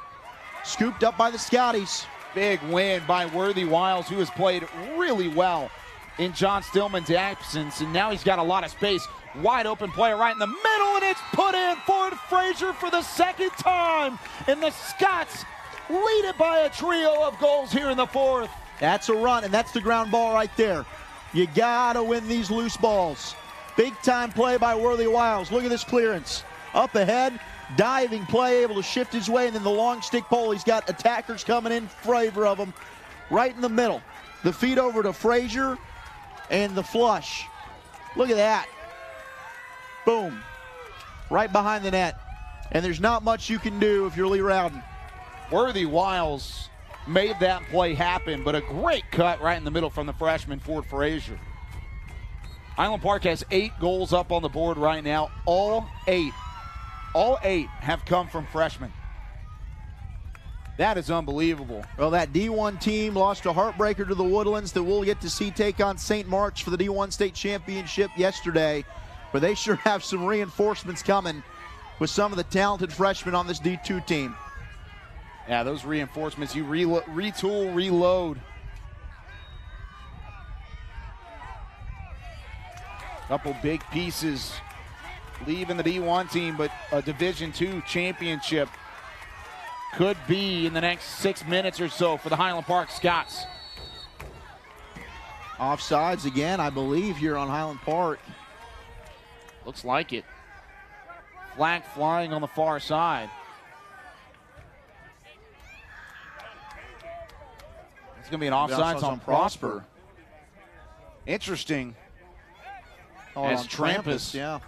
Scooped up by the Scouties. Big win by Worthy Wiles, who has played really well in John Stillman's absence, and now he's got a lot of space. Wide open player right in the middle, and it's put in for Frazier for the second time. And the Scots lead it by a trio of goals here in the fourth. That's a run, and that's the ground ball right there. You gotta win these loose balls. Big time play by Worthy Wiles. Look at this clearance. Up ahead, diving play, able to shift his way, and then the long stick pole. He's got attackers coming in favor of him. Right in the middle. The feed over to Frazier, and the flush. Look at that. Boom. Right behind the net. And there's not much you can do if you're Lee Rowden. Worthy Wiles made that play happen, but a great cut right in the middle from the freshman, Ford Frazier. Highland Park has 8 goals up on the board right now. All eight have come from freshmen. That is unbelievable. Well, that D1 team lost a heartbreaker to the Woodlands that we'll get to see take on St. Mark's for the D1 state championship yesterday. But they sure have some reinforcements coming with some of the talented freshmen on this D2 team. Yeah, those reinforcements, you retool, reload. Couple big pieces leaving the D1 team, but a Division II championship could be in the next 6 minutes or so for the Highland Park Scots. Offsides again, I believe, here on Highland Park. Looks like it. Flag flying on the far side. It's going to be an offsides on Prosper. Interesting. As Trampus. Yeah.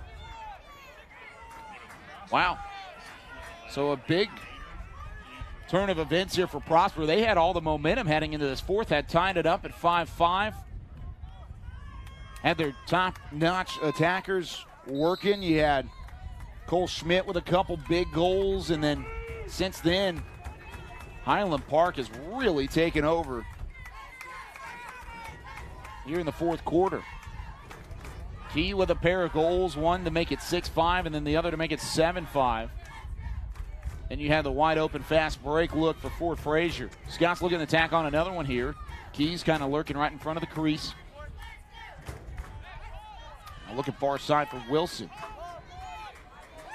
Wow. So a big turn of events here for Prosper. They had all the momentum heading into this fourth, had tied it up at 5-5. Had their top-notch attackers working. You had Cole Schmidt with a couple big goals, and then since then, Highland Park has really taken over here in the fourth quarter. Key with a pair of goals, one to make it 6-5 and then the other to make it 7-5. And you have the wide open fast break look for Ford Frazier. Scott's looking to tack on another one here. Key's kind of lurking right in front of the crease. Now looking far side for Wilson.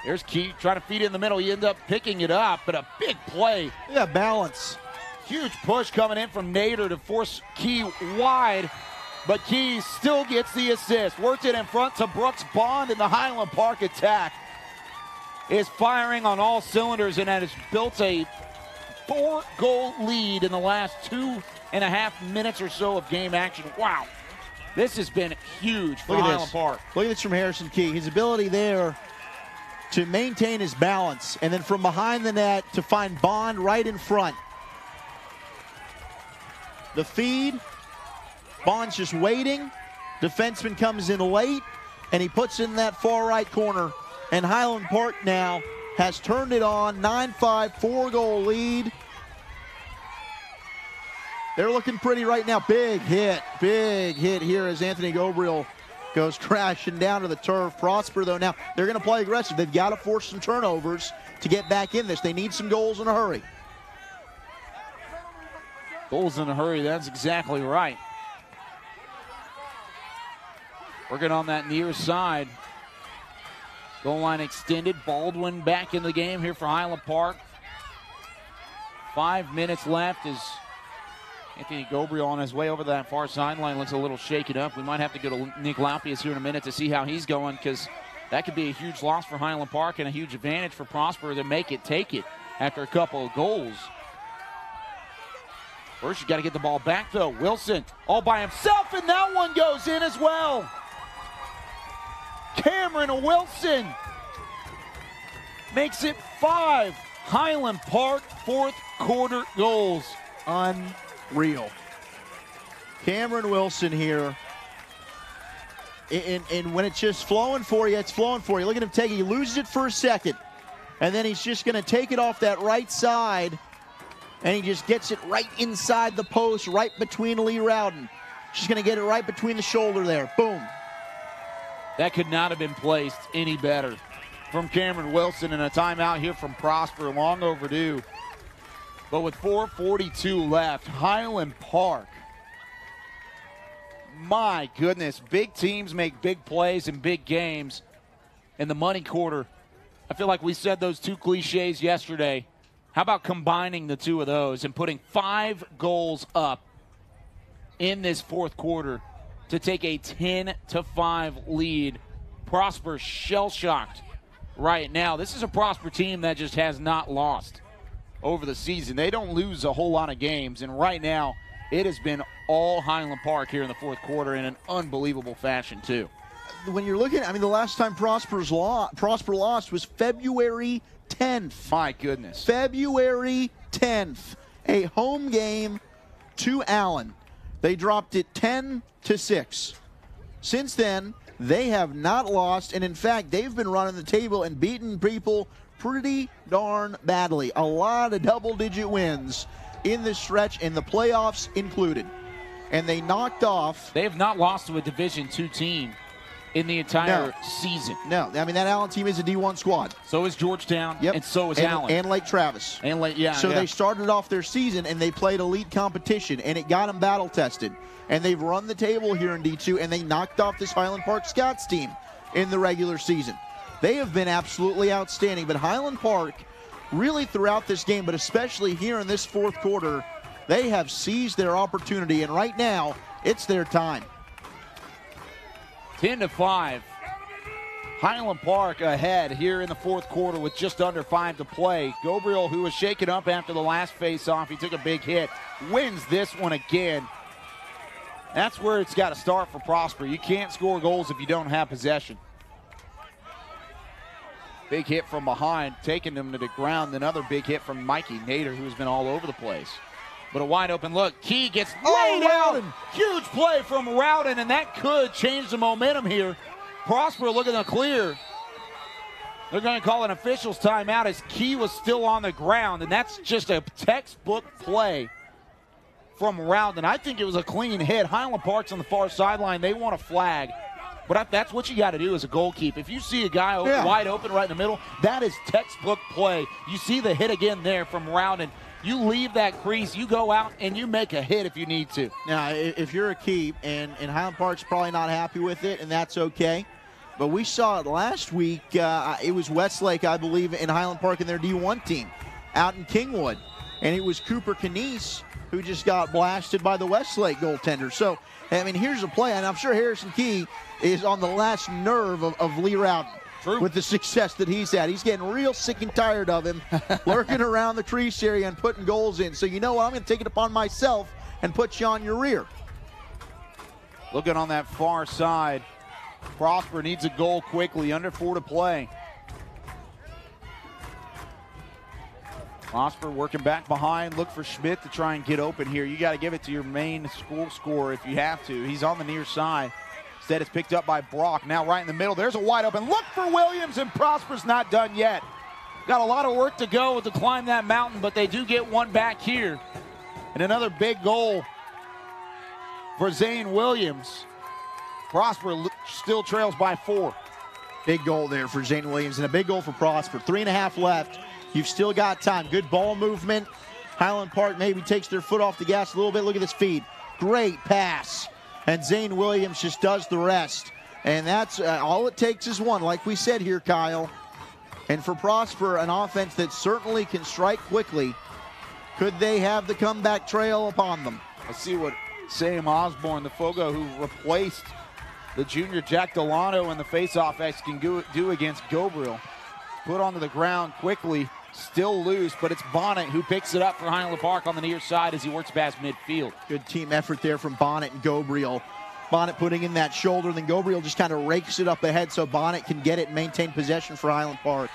There's Key trying to feed it in the middle. He ends up picking it up, but a big play. Yeah, balance. Huge push coming in from Nader to force Key wide. But Key still gets the assist. Worked it in front to Brooks Bond, and the Highland Park attack is firing on all cylinders and has built a 4-goal lead in the last 2.5 minutes or so of game action. Wow. This has been huge for Highland Park. Look at this from Harrison Key. His ability there to maintain his balance, and then from behind the net to find Bond right in front. The feed. Bond's just waiting. Defenseman comes in late, and he puts it in that far right corner. And Highland Park now has turned it on. 9-5, 4-goal lead. They're looking pretty right now. Big hit here as Anthony Gobriel goes crashing down to the turf. Prosper, though, now they're going to play aggressive. They've got to force some turnovers to get back in this. They need some goals in a hurry. Goals in a hurry, that's exactly right. Working on that near side. Goal line extended. Baldwin back in the game here for Highland Park. 5 minutes left as Anthony Gabriel on his way over that far sideline looks a little shaken up. We might have to go to Nick Laupius here in a minute to see how he's going, because that could be a huge loss for Highland Park and a huge advantage for Prosper to make it, take it after a couple of goals. First, you got to get the ball back, though. Wilson all by himself, and that one goes in as well. Cameron Wilson makes it 5 Highland Park fourth quarter goals. Unreal. Cameron Wilson here. And when it's just flowing for you, it's flowing for you. Look at him take it. He loses it for a second. And then he's just going to take it off that right side. And he just gets it right inside the post, right between Lee Rowden. Just going to get it right between the shoulder there. Boom. That could not have been placed any better from Cameron Wilson, and a timeout here from Prosper, long overdue. But with 4:42 left, Highland Park, my goodness, big teams make big plays in big games. In the money quarter, I feel like we said those two cliches yesterday. How about combining the two of those and putting 5 goals up in this fourth quarter to take a 10-5 lead? Prosper shell-shocked right now. This is a Prosper team that just has not lost over the season. They don't lose a whole lot of games, and right now it has been all Highland Park here in the fourth quarter in an unbelievable fashion, too. When you're looking, I mean, the last time Prosper lost was February 10th. My goodness. February 10th. A home game to Allen. They dropped it 10-6. Since then, they have not lost, and in fact, they've been running the table and beating people pretty darn badly. A lot of double-digit wins in this stretch, and the playoffs included. And they knocked off. They have not lost to a Division II team in the entire season. No, I mean, that Allen team is a D1 squad. So is Georgetown, and so is Allen. And Lake Travis. So they started off their season, and they played elite competition, and it got them battle-tested. And they've run the table here in D2, and they knocked off this Highland Park Scouts team in the regular season. They have been absolutely outstanding, but Highland Park, really throughout this game, but especially here in this fourth quarter, they have seized their opportunity, and right now, it's their time. 10-5. Highland Park ahead here in the fourth quarter with just under 5 to play. Gabriel, who was shaken up after the last face-off, he took a big hit, wins this one again. That's where it's got to start for Prosper. You can't score goals if you don't have possession. Big hit from behind, taking them to the ground. Another big hit from Mikey Nader, who's been all over the place. But a wide open look. Key gets laid out. Huge play from Rowden, and that could change the momentum here. Prosper looking to clear. They're going to call an official's timeout as Key was still on the ground, and that's just a textbook play from Rowden. I think it was a clean hit. Highland Park's on the far sideline. They want a flag. But that's what you got to do as a goalkeeper. If you see a guy wide open right in the middle, that is textbook play. You see the hit again there from Rowden. You leave that crease, you go out, and you make a hit if you need to. Now, if you're a keep, and Highland Park's probably not happy with it, and that's okay. But we saw it last week. It was Westlake, I believe, in Highland Park in their D1 team out in Kingwood. And it was Cooper Canese who just got blasted by the Westlake goaltender. So, I mean, here's a play, and I'm sure Harrison Key is on the last nerve of Lee Rowden. True. With the success that he's had. He's getting real sick and tired of him, lurking around the crease area and putting goals in. So you know what? I'm going to take it upon myself and put you on your rear. Looking on that far side, Prosper needs a goal quickly, under 4 to play. Prosper working back behind, look for Schmidt to try and get open here. You got to give it to your main school scorer if you have to. He's on the near side. Instead, it's picked up by Brock. Now right in the middle, there's a wide open look for Williams, and Prosper's not done yet. Got a lot of work to go to climb that mountain, but they do get one back here. And another big goal for Zane Williams. Prosper still trails by 4. Big goal there for Zane Williams, and a big goal for Prosper. 3.5 left. You've still got time. Good ball movement. Highland Park maybe takes their foot off the gas a little bit. Look at this feed. Great pass. And Zane Williams just does the rest. And that's all it takes is one, like we said here, Kyle. And for Prosper, an offense that certainly can strike quickly. Could they have the comeback trail upon them? Let's see what Sam Osborne, the Fogo who replaced the junior Jack Delano in the faceoff X, can do against Gobriel. Put onto the ground quickly, still loose, but it's Bonnet who picks it up for Highland Park on the near side as he works past midfield. Good team effort there from Bonnet and Gobriel. Bonnet putting in that shoulder, then Gobriel just kind of rakes it up ahead so Bonnet can get it and maintain possession for Highland Park.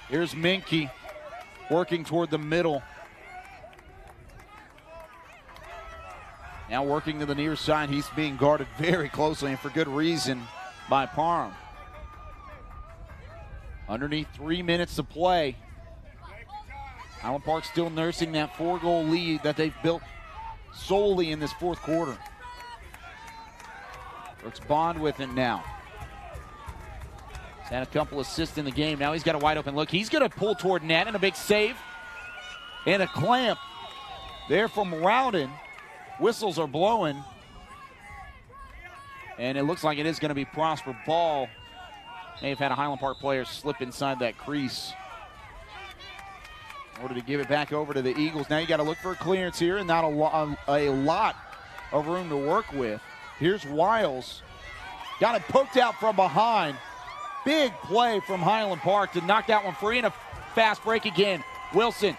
Here's Minke working toward the middle. Now working to the near side, he's being guarded very closely and for good reason by Parham. Underneath 3 minutes to play. Highland Park still nursing that 4-goal lead that they've built solely in this fourth quarter. Brooks Bond with it now. He's had a couple assists in the game. Now he's got a wide open look. He's going to pull toward net and a big save. And a clamp there from Rowden. Whistles are blowing. And it looks like it is going to be Prosper ball. May have had a Highland Park player slip inside that crease in order to give it back over to the Eagles. Now you got to look for a clearance here and not a lot of room to work with. Here's Wiles. Got it poked out from behind. Big play from Highland Park to knock that one free, and a fast break again. Wilson,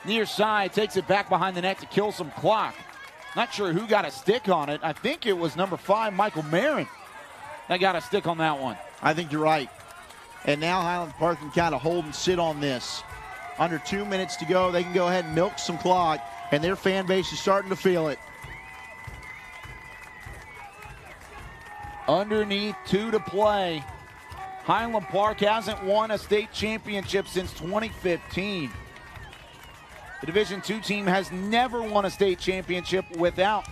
near side, takes it back behind the net to kill some clock. Not sure who got a stick on it. I think it was number 5, Michael Marin, that got a stick on that one. I think you're right. And now Highland Park can kind of hold and sit on this. Under 2 minutes to go, they can go ahead and milk some clock, and their fan base is starting to feel it. Underneath 2 to play. Highland Park hasn't won a state championship since 2015. The Division II team has never won a state championship without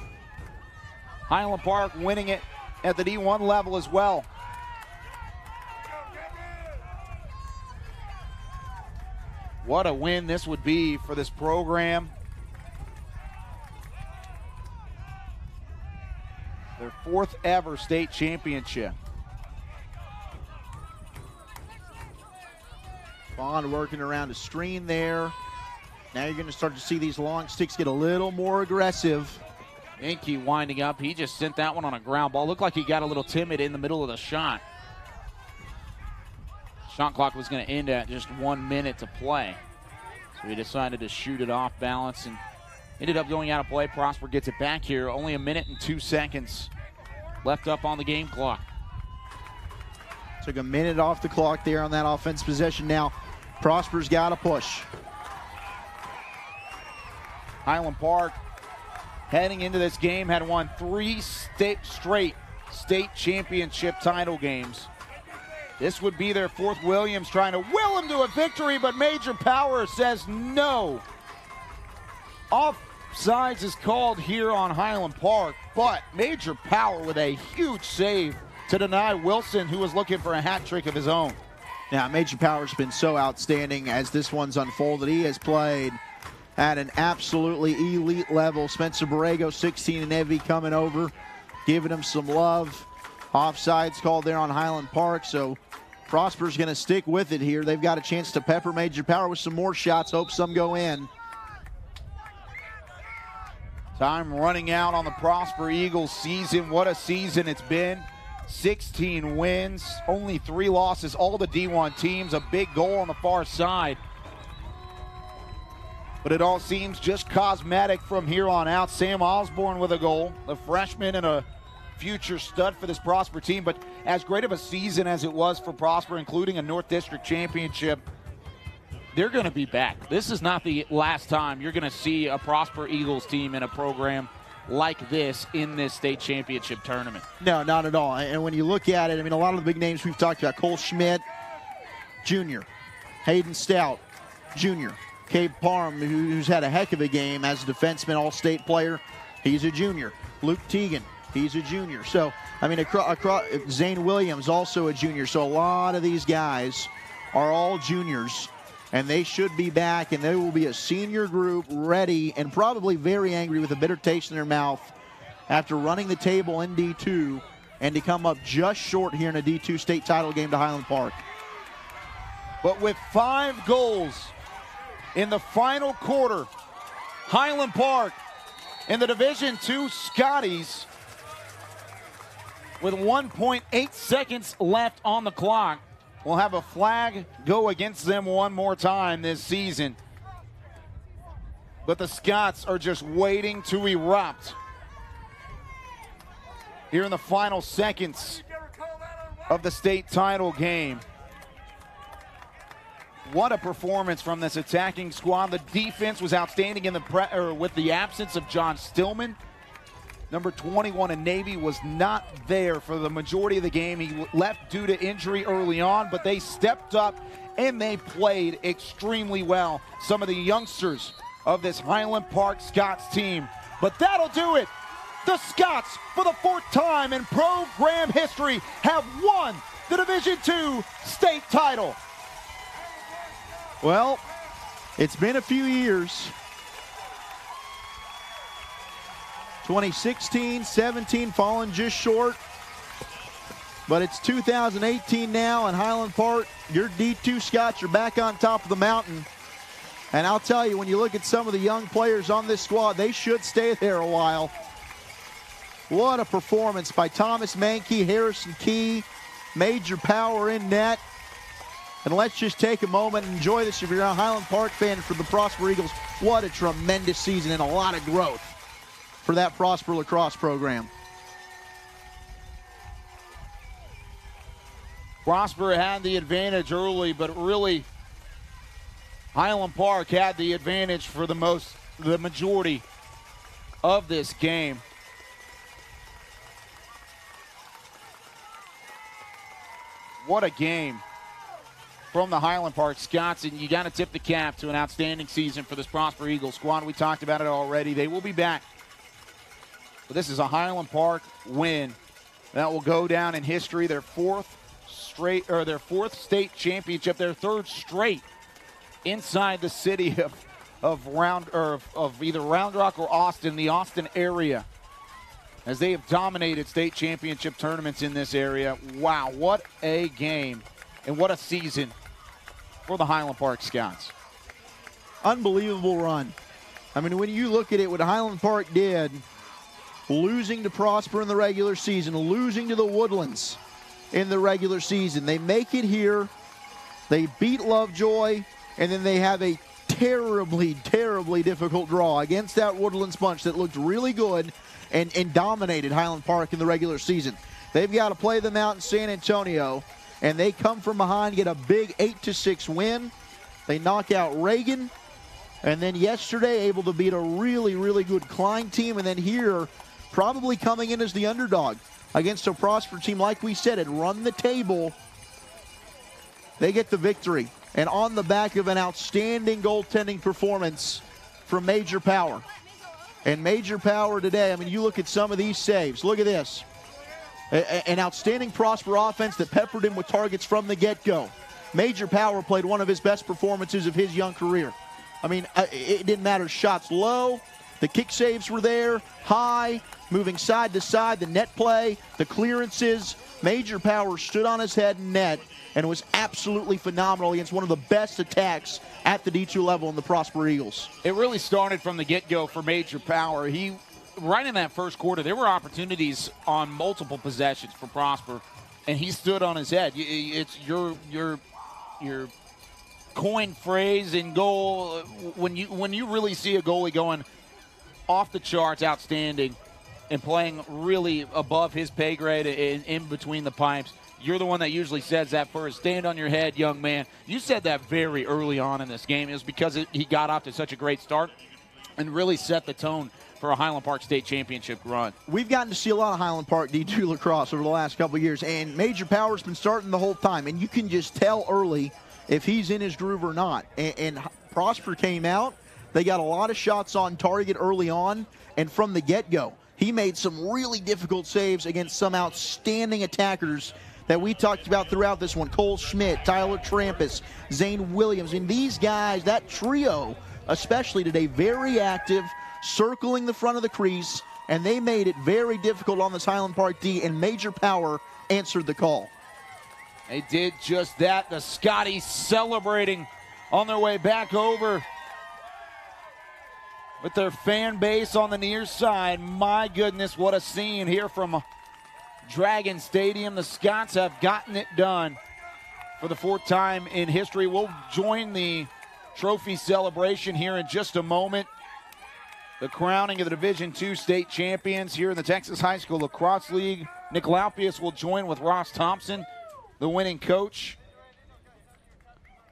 Highland Park winning it at the D1 level as well. What a win this would be for this program. Their 4th ever state championship. Bond working around a screen there. Now you're going to start to see these long sticks get a little more aggressive. Minke winding up. He just sent that one on a ground ball. Looked like he got a little timid in the middle of the shot. Shot clock was going to end at just 1 minute to play. So he decided to shoot it off balance and ended up going out of play. Prosper gets it back here. Only 1 minute and 2 seconds left up on the game clock. Took a minute off the clock there on that offense possession. Now Prosper's got to push. Highland Park heading into this game had won 3 straight state championship title games. This would be their 4th. Williams trying to will him to a victory, but Major Power says no. Offsides is called here on Highland Park, but Major Power with a huge save to deny Wilson, who was looking for a hat trick of his own. Now, Major Power's been so outstanding as this one's unfolded. He has played at an absolutely elite level. Spencer Borrego, 16 and Evie coming over, giving him some love. Offsides called there on Highland Park, so Prosper's going to stick with it here. They've got a chance to pepper Major Power with some more shots. Hope some go in. Time running out on the Prosper Eagles season. What a season it's been. 16 wins, only 3 losses, all the D1 teams, a big goal on the far side. But it all seems just cosmetic from here on out. Sam Osborne with a goal, the freshman and a future stud for this Prosper team. But as great of a season as it was for Prosper, including a North District championship, they're going to be back. This is not the last time you're going to see a Prosper Eagles team in a program like this in this state championship tournament. No, not at all. And when you look at it, I mean, a lot of the big names we've talked about, Cole Schmidt, Jr., Hayden Stout, Jr., Cabe Parham, who's had a heck of a game as a defenseman, all-state player, he's a junior. Luke Teagan, he's a junior. So, I mean, Zane Williams, also a junior. So a lot of these guys are all juniors, and they should be back, and they will be a senior group ready and probably very angry with a bitter taste in their mouth after running the table in D2 and to come up just short here in a D2 state title game to Highland Park. But with 5 goals in the final quarter. Highland Park in the Division II Scotties with 1.8 seconds left on the clock. We'll have a flag go against them one more time this season. But the Scots are just waiting to erupt here in the final seconds of the state title game. What a performance from this attacking squad. The defense was outstanding in with the absence of John Stillman. Number 21 in Navy was not there for the majority of the game. He left due to injury early on, but they stepped up and they played extremely well. Some of the youngsters of this Highland Park Scots team. But that'll do it. The Scots, for the 4th time in program history, have won the Division II state title. Well, it's been a few years. 2016, 17, falling just short. But it's 2018 now, and Highland Park, your D2 Scots are back on top of the mountain. And I'll tell you, when you look at some of the young players on this squad, they should stay there a while. What a performance by Thomas Mankey, Harrison Key, Major Power in net. And let's just take a moment and enjoy this. If you're a Highland Park fan for the Prosper Eagles, what a tremendous season and a lot of growth for that Prosper lacrosse program. Prosper had the advantage early, but really Highland Park had the advantage for the majority of this game. What a game from the Highland Park Scots, and you got to tip the cap to an outstanding season for this Prosper Eagles squad. We talked about it already. They will be back. But this is a Highland Park win that will go down in history. Their fourth state championship, their 3rd straight inside the city of either Round Rock or Austin, the Austin area, as they have dominated state championship tournaments in this area. Wow, what a game and what a season for the Highland Park Scots. Unbelievable run. I mean, when you look at it, what Highland Park did, losing to Prosper in the regular season, losing to the Woodlands in the regular season. They make it here, they beat Lovejoy, and then they have a terribly, terribly difficult draw against that Woodlands bunch that looked really good and dominated Highland Park in the regular season. They've got to play them out in San Antonio, and they come from behind, get a big 8-6 win. They knock out Reagan, and then yesterday able to beat a really, really good Klein team, and then here probably coming in as the underdog against a Prosper team, like we said, had run the table. They get the victory, and on the back of an outstanding goaltending performance from Major Power. And Major Power today, I mean, you look at some of these saves. Look at this. An outstanding Prosper offense that peppered him with targets from the get-go. Major Power played one of his best performances of his young career. I mean, it didn't matter. Shots low, the kick saves were there, high, moving side to side, the net play, the clearances. Major Power stood on his head in net and was absolutely phenomenal against one of the best attacks at the D2 level in the Prosper Eagles. It really started from the get-go for Major Power. Right in that first quarter, there were opportunities on multiple possessions for Prosper, and he stood on his head. It's your coin phrase in goal. When you really see a goalie going off the charts, outstanding, and playing really above his pay grade in between the pipes, you're the one that usually says that first. Stand on your head, young man. You said that very early on in this game. It was because he got off to such a great start and really set the tone for a Highland Park State Championship run. We've gotten to see a lot of Highland Park D2 lacrosse over the last couple of years, and Major Power's been starting the whole time, and you can just tell early if he's in his groove or not. And Prosper came out. They got a lot of shots on target early on, and from the get-go, he made some really difficult saves against some outstanding attackers that we talked about throughout this one. Cole Schmidt, Tyler Trampus, Zane Williams. And these guys, that trio, especially today, very active, circling the front of the crease, and they made it very difficult on this Highland Park D, and Major Power answered the call. They did just that. The Scotties celebrating on their way back over with their fan base on the near side. My goodness, what a scene here from Dragon Stadium. The Scots have gotten it done for the 4th time in history. We'll join the trophy celebration here in just a moment. The crowning of the Division II state champions here in the Texas High School Lacrosse League. Nick Laupius will join with Ross Thompson, the winning coach.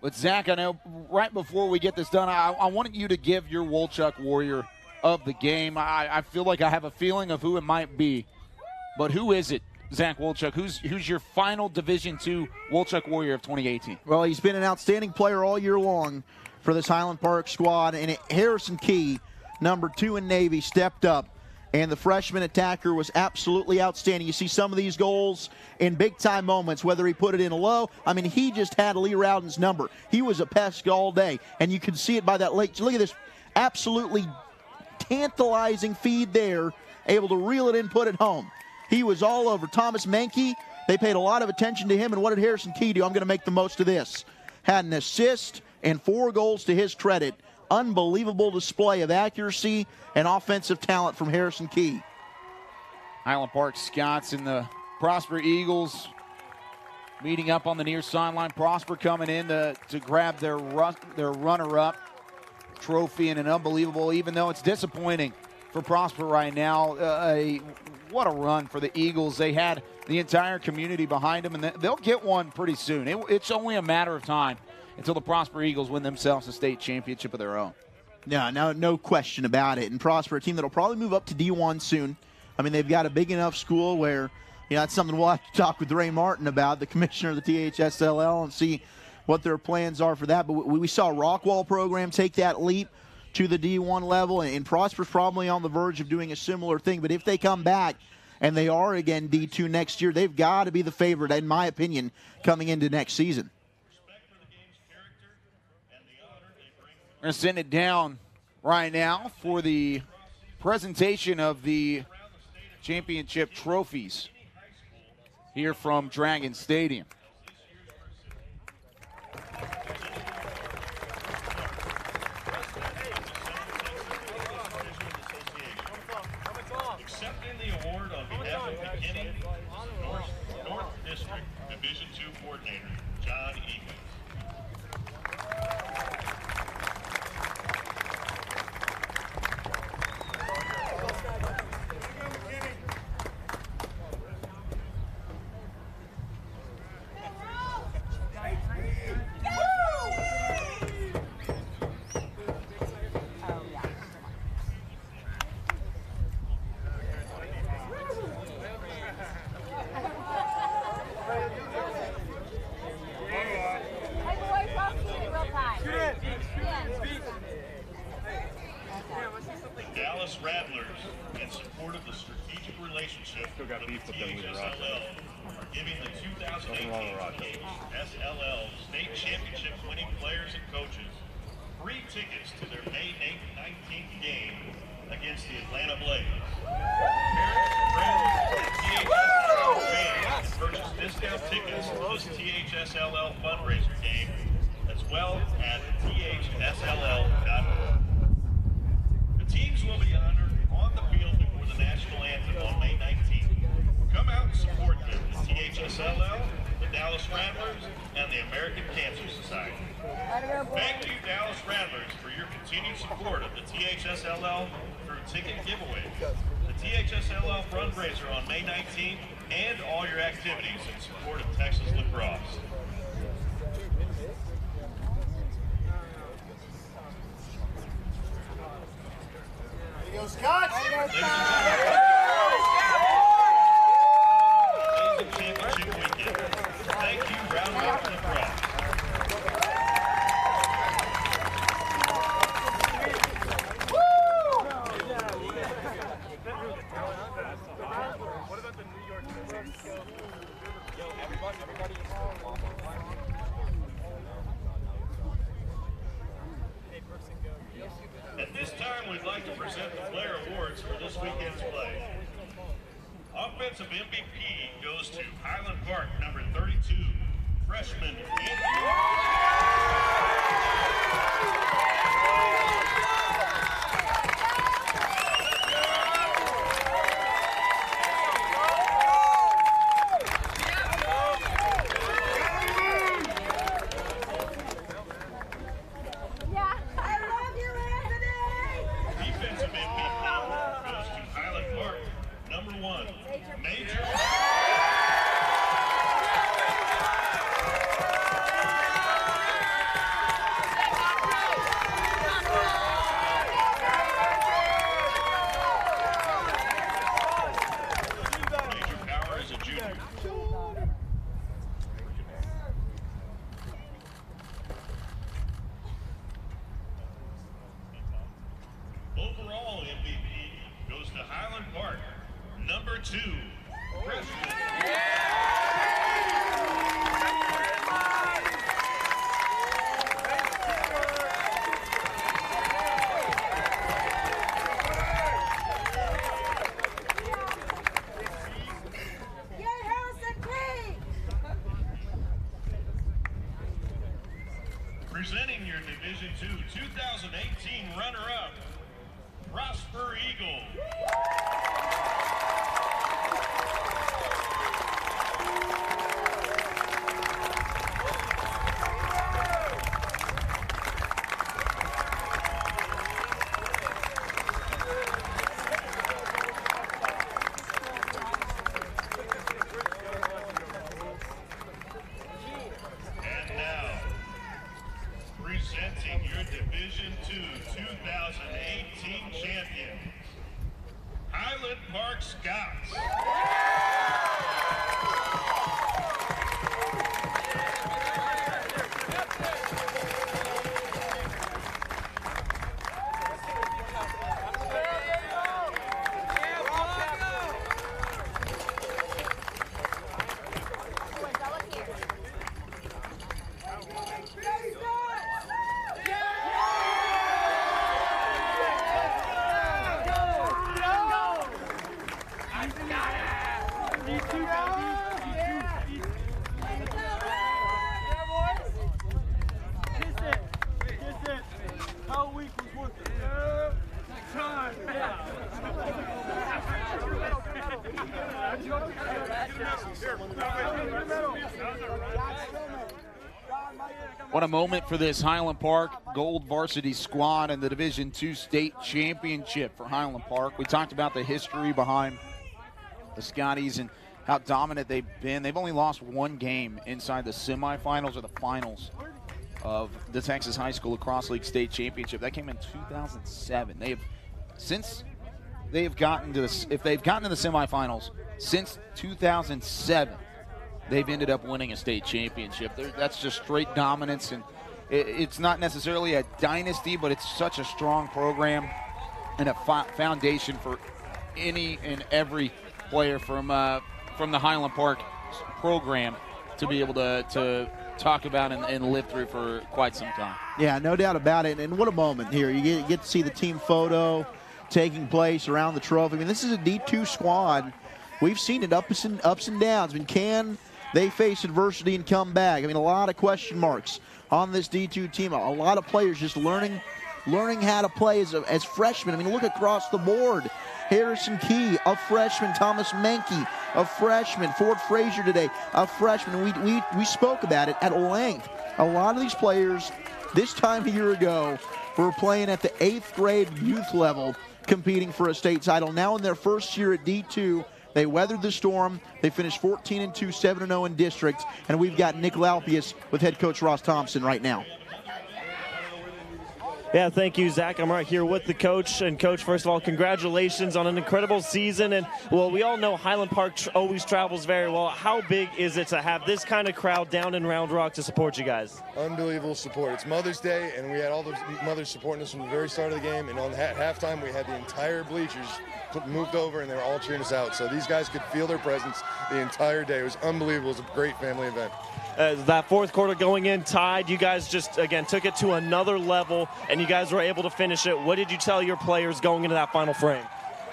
But Zach, I know right before we get this done, I wanted you to give your Wolchuk Warrior of the game. I feel like I have a feeling of who it might be. But who is it, Zach Wolchuk? Who's your final Division II Wolchuk Warrior of 2018? Well, he's been an outstanding player all year long for this Highland Park squad. And Harrison Key, number 2 in Navy, stepped up. And the freshman attacker was absolutely outstanding. You see some of these goals in big-time moments, whether he put it in low. I mean, he just had Lee Rowden's number. He was a pest all day. And you can see it by that late. Look at this absolutely tantalizing feed there, able to reel it in, put it home. He was all over. Thomas Menke, they paid a lot of attention to him. And what did Harrison Key do? I'm going to make the most of this. Had an assist and 4 goals to his credit. Unbelievable display of accuracy and offensive talent from Harrison Key. Highland Park Scots and the Prosper Eagles meeting up on the near sideline. Prosper coming in to grab their runner-up trophy, and an unbelievable, even though it's disappointing for Prosper right now, what a run for the Eagles. They had the entire community behind them, and they'll get one pretty soon. It's only a matter of time until the Prosper Eagles win themselves a state championship of their own. Yeah, no question about it. And Prosper, a team that'll probably move up to D1 soon. I mean, they've got a big enough school where, that's something we'll have to talk with Ray Martin about, the commissioner of the THSLL, and see what their plans are for that. But we saw Rockwall program take that leap to the D1 level, and Prosper's probably on the verge of doing a similar thing. But if they come back and they are again D2 next year, they've got to be the favorite, in my opinion, coming into next season. We're going to send it down right now for the presentation of the championship trophies here from Dragon Stadium. Accepting the award on behalf of beginning North District Division II Coordinator, John Egan. Dallas Rattlers, in support of the strategic relationship with the THSLL, are giving the 2018 THSLL State Championship winning players and coaches free tickets to their May 19th game against the Atlanta Blaze. Parents and friends of THSLL fans can purchase discount tickets to this THSLL fundraiser game, as well at THSLL.org. Teams will be honored on the field before the national anthem on May 19th. Come out and support them, the THSLL, the Dallas Rattlers, and the American Cancer Society. Thank you, Dallas Rattlers, for your continued support of the THSLL through ticket giveaways, the THSLL fundraiser on May 19th, and all your activities in support of Texas lacrosse. Go Scots! Ladies and championship weekend. Thank you, Round Rock Lacrosse. What about the New York? Yo, everybody. At this time, we'd like to present the player awards for this weekend's play. Offensive MVP goes to Highland Park, number 32, freshman Andy. Overall MVP goes to Highland Park, number 2, freshman. Presenting your Division II 2018 runner-up, Prosper Eagle. Presenting your Division II 2018 champion, Highland Park Scouts. What a moment for this Highland Park Gold varsity squad in the Division II state championship for Highland Park. We talked about the history behind the Scotties and how dominant they've been. They've only lost one game inside the semifinals or the finals of the Texas High School Lacrosse League state championship. That came in 2007. If they've gotten to the semifinals since 2007, they've ended up winning a state championship. That's just straight dominance, and it's not necessarily a dynasty, but it's such a strong program and a foundation for any and every player from the Highland Park program to be able to talk about and live through for quite some time. Yeah, no doubt about it. And what a moment here. You get to see the team photo taking place around the trophy. I mean, this is a D2 squad. We've seen it ups and downs. I mean, can they face adversity and come back? I mean, a lot of question marks on this D2 team. A lot of players just learning how to play as freshmen. I mean, look across the board. Harrison Key, a freshman. Thomas Menke, a freshman. Ford Frazier today, a freshman. We spoke about it at length. A lot of these players this time a year ago were playing at the 8th grade youth level, competing for a state title. Now in their first year at D2, they weathered the storm. They finished 14-2, 7-0 in district. And we've got Nick Laupius with head coach Ross Thompson right now. Yeah, thank you, Zach. I'm right here with the coach. And, Coach, first of all, congratulations on an incredible season. And, well, we all know Highland Park always travels very well. How big is it to have this kind of crowd down in Round Rock to support you guys? Unbelievable support. It's Mother's Day, and we had all the mothers supporting us from the very start of the game. And on halftime, we had the entire bleachers moved over, and they were all cheering us out. So these guys could feel their presence the entire day. It was unbelievable. It was a great family event. That fourth quarter going in tied, you guys just, again, took it to another level, and you guys were able to finish it. What did you tell your players going into that final frame?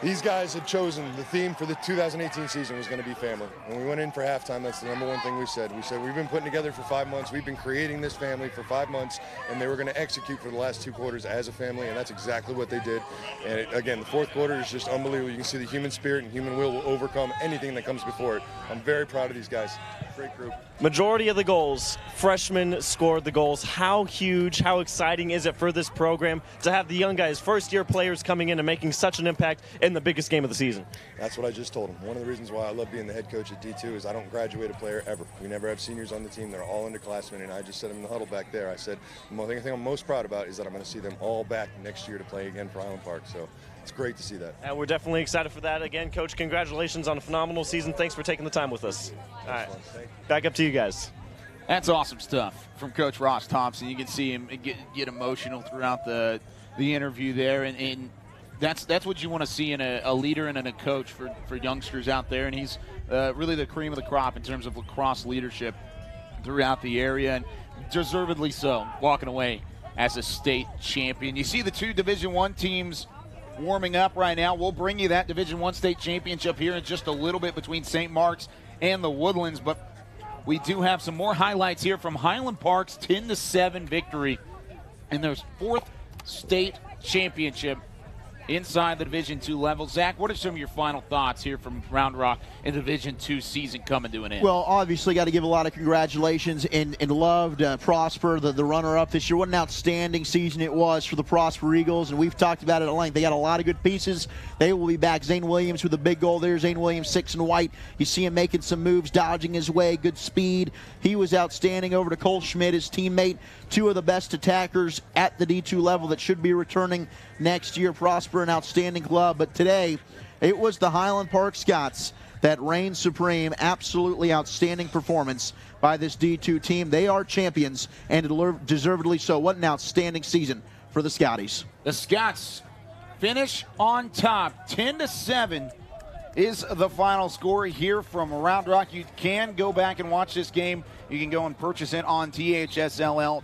These guys had chosen the theme for the 2018 season was going to be family. When we went in for halftime, that's the number one thing we said. We said we've been putting together for 5 months. We've been creating this family for 5 months, and they were going to execute for the last 2 quarters as a family, and that's exactly what they did. And again, the fourth quarter is just unbelievable. You can see the human spirit and human will overcome anything that comes before it. I'm very proud of these guys. Great group. Majority of the goals, freshmen scored the goals. How huge, how exciting is it for this program to have the young guys, first-year players coming in and making such an impact in the biggest game of the season? That's what I just told them. One of the reasons why I love being the head coach at D2 is I don't graduate a player ever. We never have seniors on the team. They're all underclassmen, and I just said in the huddle back there, I said, the thing I'm most proud about is that I'm going to see them all back next year to play again for Highland Park. So it's great to see that. And we're definitely excited for that. Again, Coach, congratulations on a phenomenal season. Thanks for taking the time with us. All right, back up to you guys. That's awesome stuff from Coach Ross Thompson. You can see him get emotional throughout the interview there, and that's what you want to see in a leader and in a coach for youngsters out there. And he's really the cream of the crop in terms of lacrosse leadership throughout the area, and deservedly so, walking away as a state champion. You see the two Division I teams warming up right now. We'll bring you that Division I state championship here in just a little bit between St. Mark's and the Woodlands, but we do have some more highlights here from Highland Park's 10-7 victory in their 4th state championship inside the Division II level. Zach, what are some of your final thoughts here from Round Rock in the Division II season coming to an end? Well, obviously got to give a lot of congratulations and loved Prosper, the runner-up this year. What an outstanding season it was for the Prosper Eagles, and we've talked about it at length. They got a lot of good pieces. They will be back. Zane Williams with a big goal there. Zane Williams 6 and white. You see him making some moves, dodging his way, good speed. He was outstanding over to Cole Schmidt, his teammate. 2 of the best attackers at the D2 level that should be returning next year. Prosper, an outstanding club. But today, it was the Highland Park Scots that reigned supreme. Absolutely outstanding performance by this D2 team. They are champions, and deservedly so. What an outstanding season for the Scotties. The Scots finish on top. 10-7 is the final score here from Round Rock. You can go back and watch this game. You can go and purchase it on THSLL.org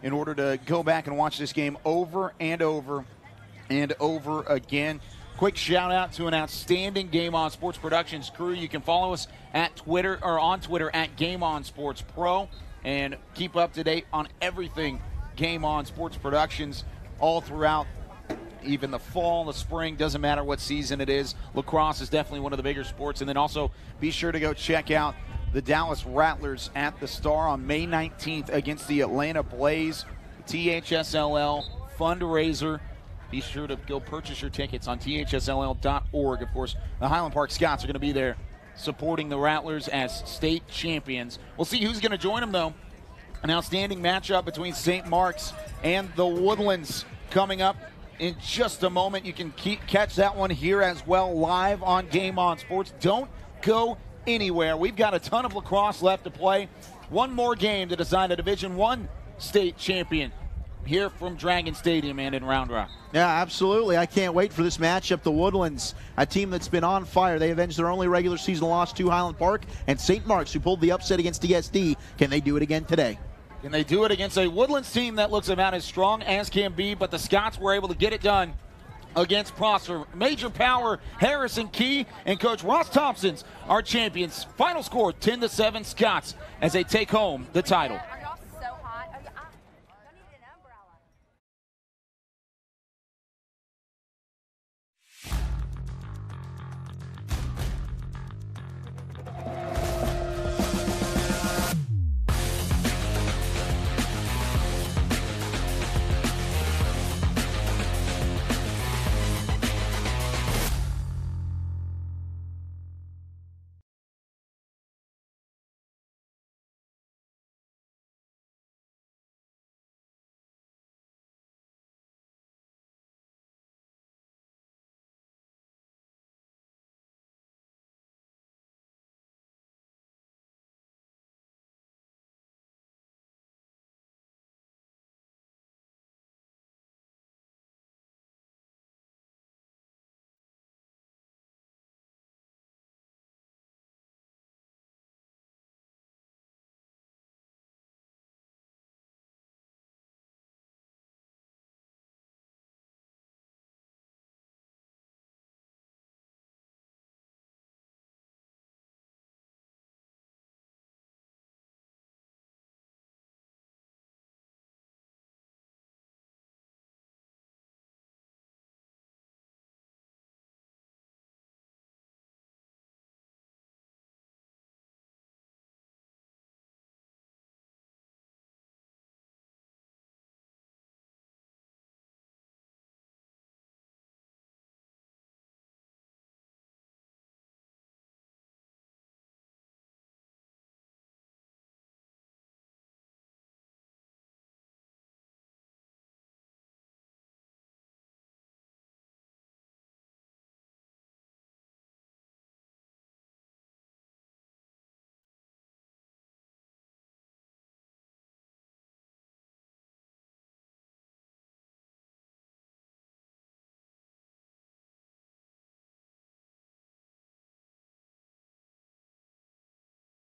in order to go back and watch this game over and over and over again. Quick shout out to an outstanding Game On Sports Productions crew. You can follow us at Twitter or on Twitter at Game On Sports Pro and keep up to date on everything Game On Sports Productions all throughout. Even the fall, the spring, doesn't matter what season it is. Lacrosse is definitely one of the bigger sports. And then also be sure to go check out the Dallas Rattlers at the Star on May 19th against the Atlanta Blaze. THSLL fundraiser. Be sure to go purchase your tickets on THSLL.org. Of course, the Highland Park Scots are going to be there supporting the Rattlers as state champions. We'll see who's going to join them, though. An outstanding matchup between St. Mark's and the Woodlands coming up in just a moment. You can catch that one here as well live on Game On Sports. Don't go anywhere. We've got a ton of lacrosse left to play. One more game to decide a Division I state champion here from Dragon Stadium and in Round Rock. Yeah, absolutely. I can't wait for this matchup. The Woodlands, a team that's been on fire. They avenged their only regular season loss to Highland Park, and St. Mark's, who pulled the upset against DSD. Can they do it again today? Can they do it against a Woodlands team that looks about as strong as can be, but the Scots were able to get it done against Prosper. Major Power, Harrison Key, and Coach Ross Thompson's our champions. Final score, 10-7 Scots as they take home the title.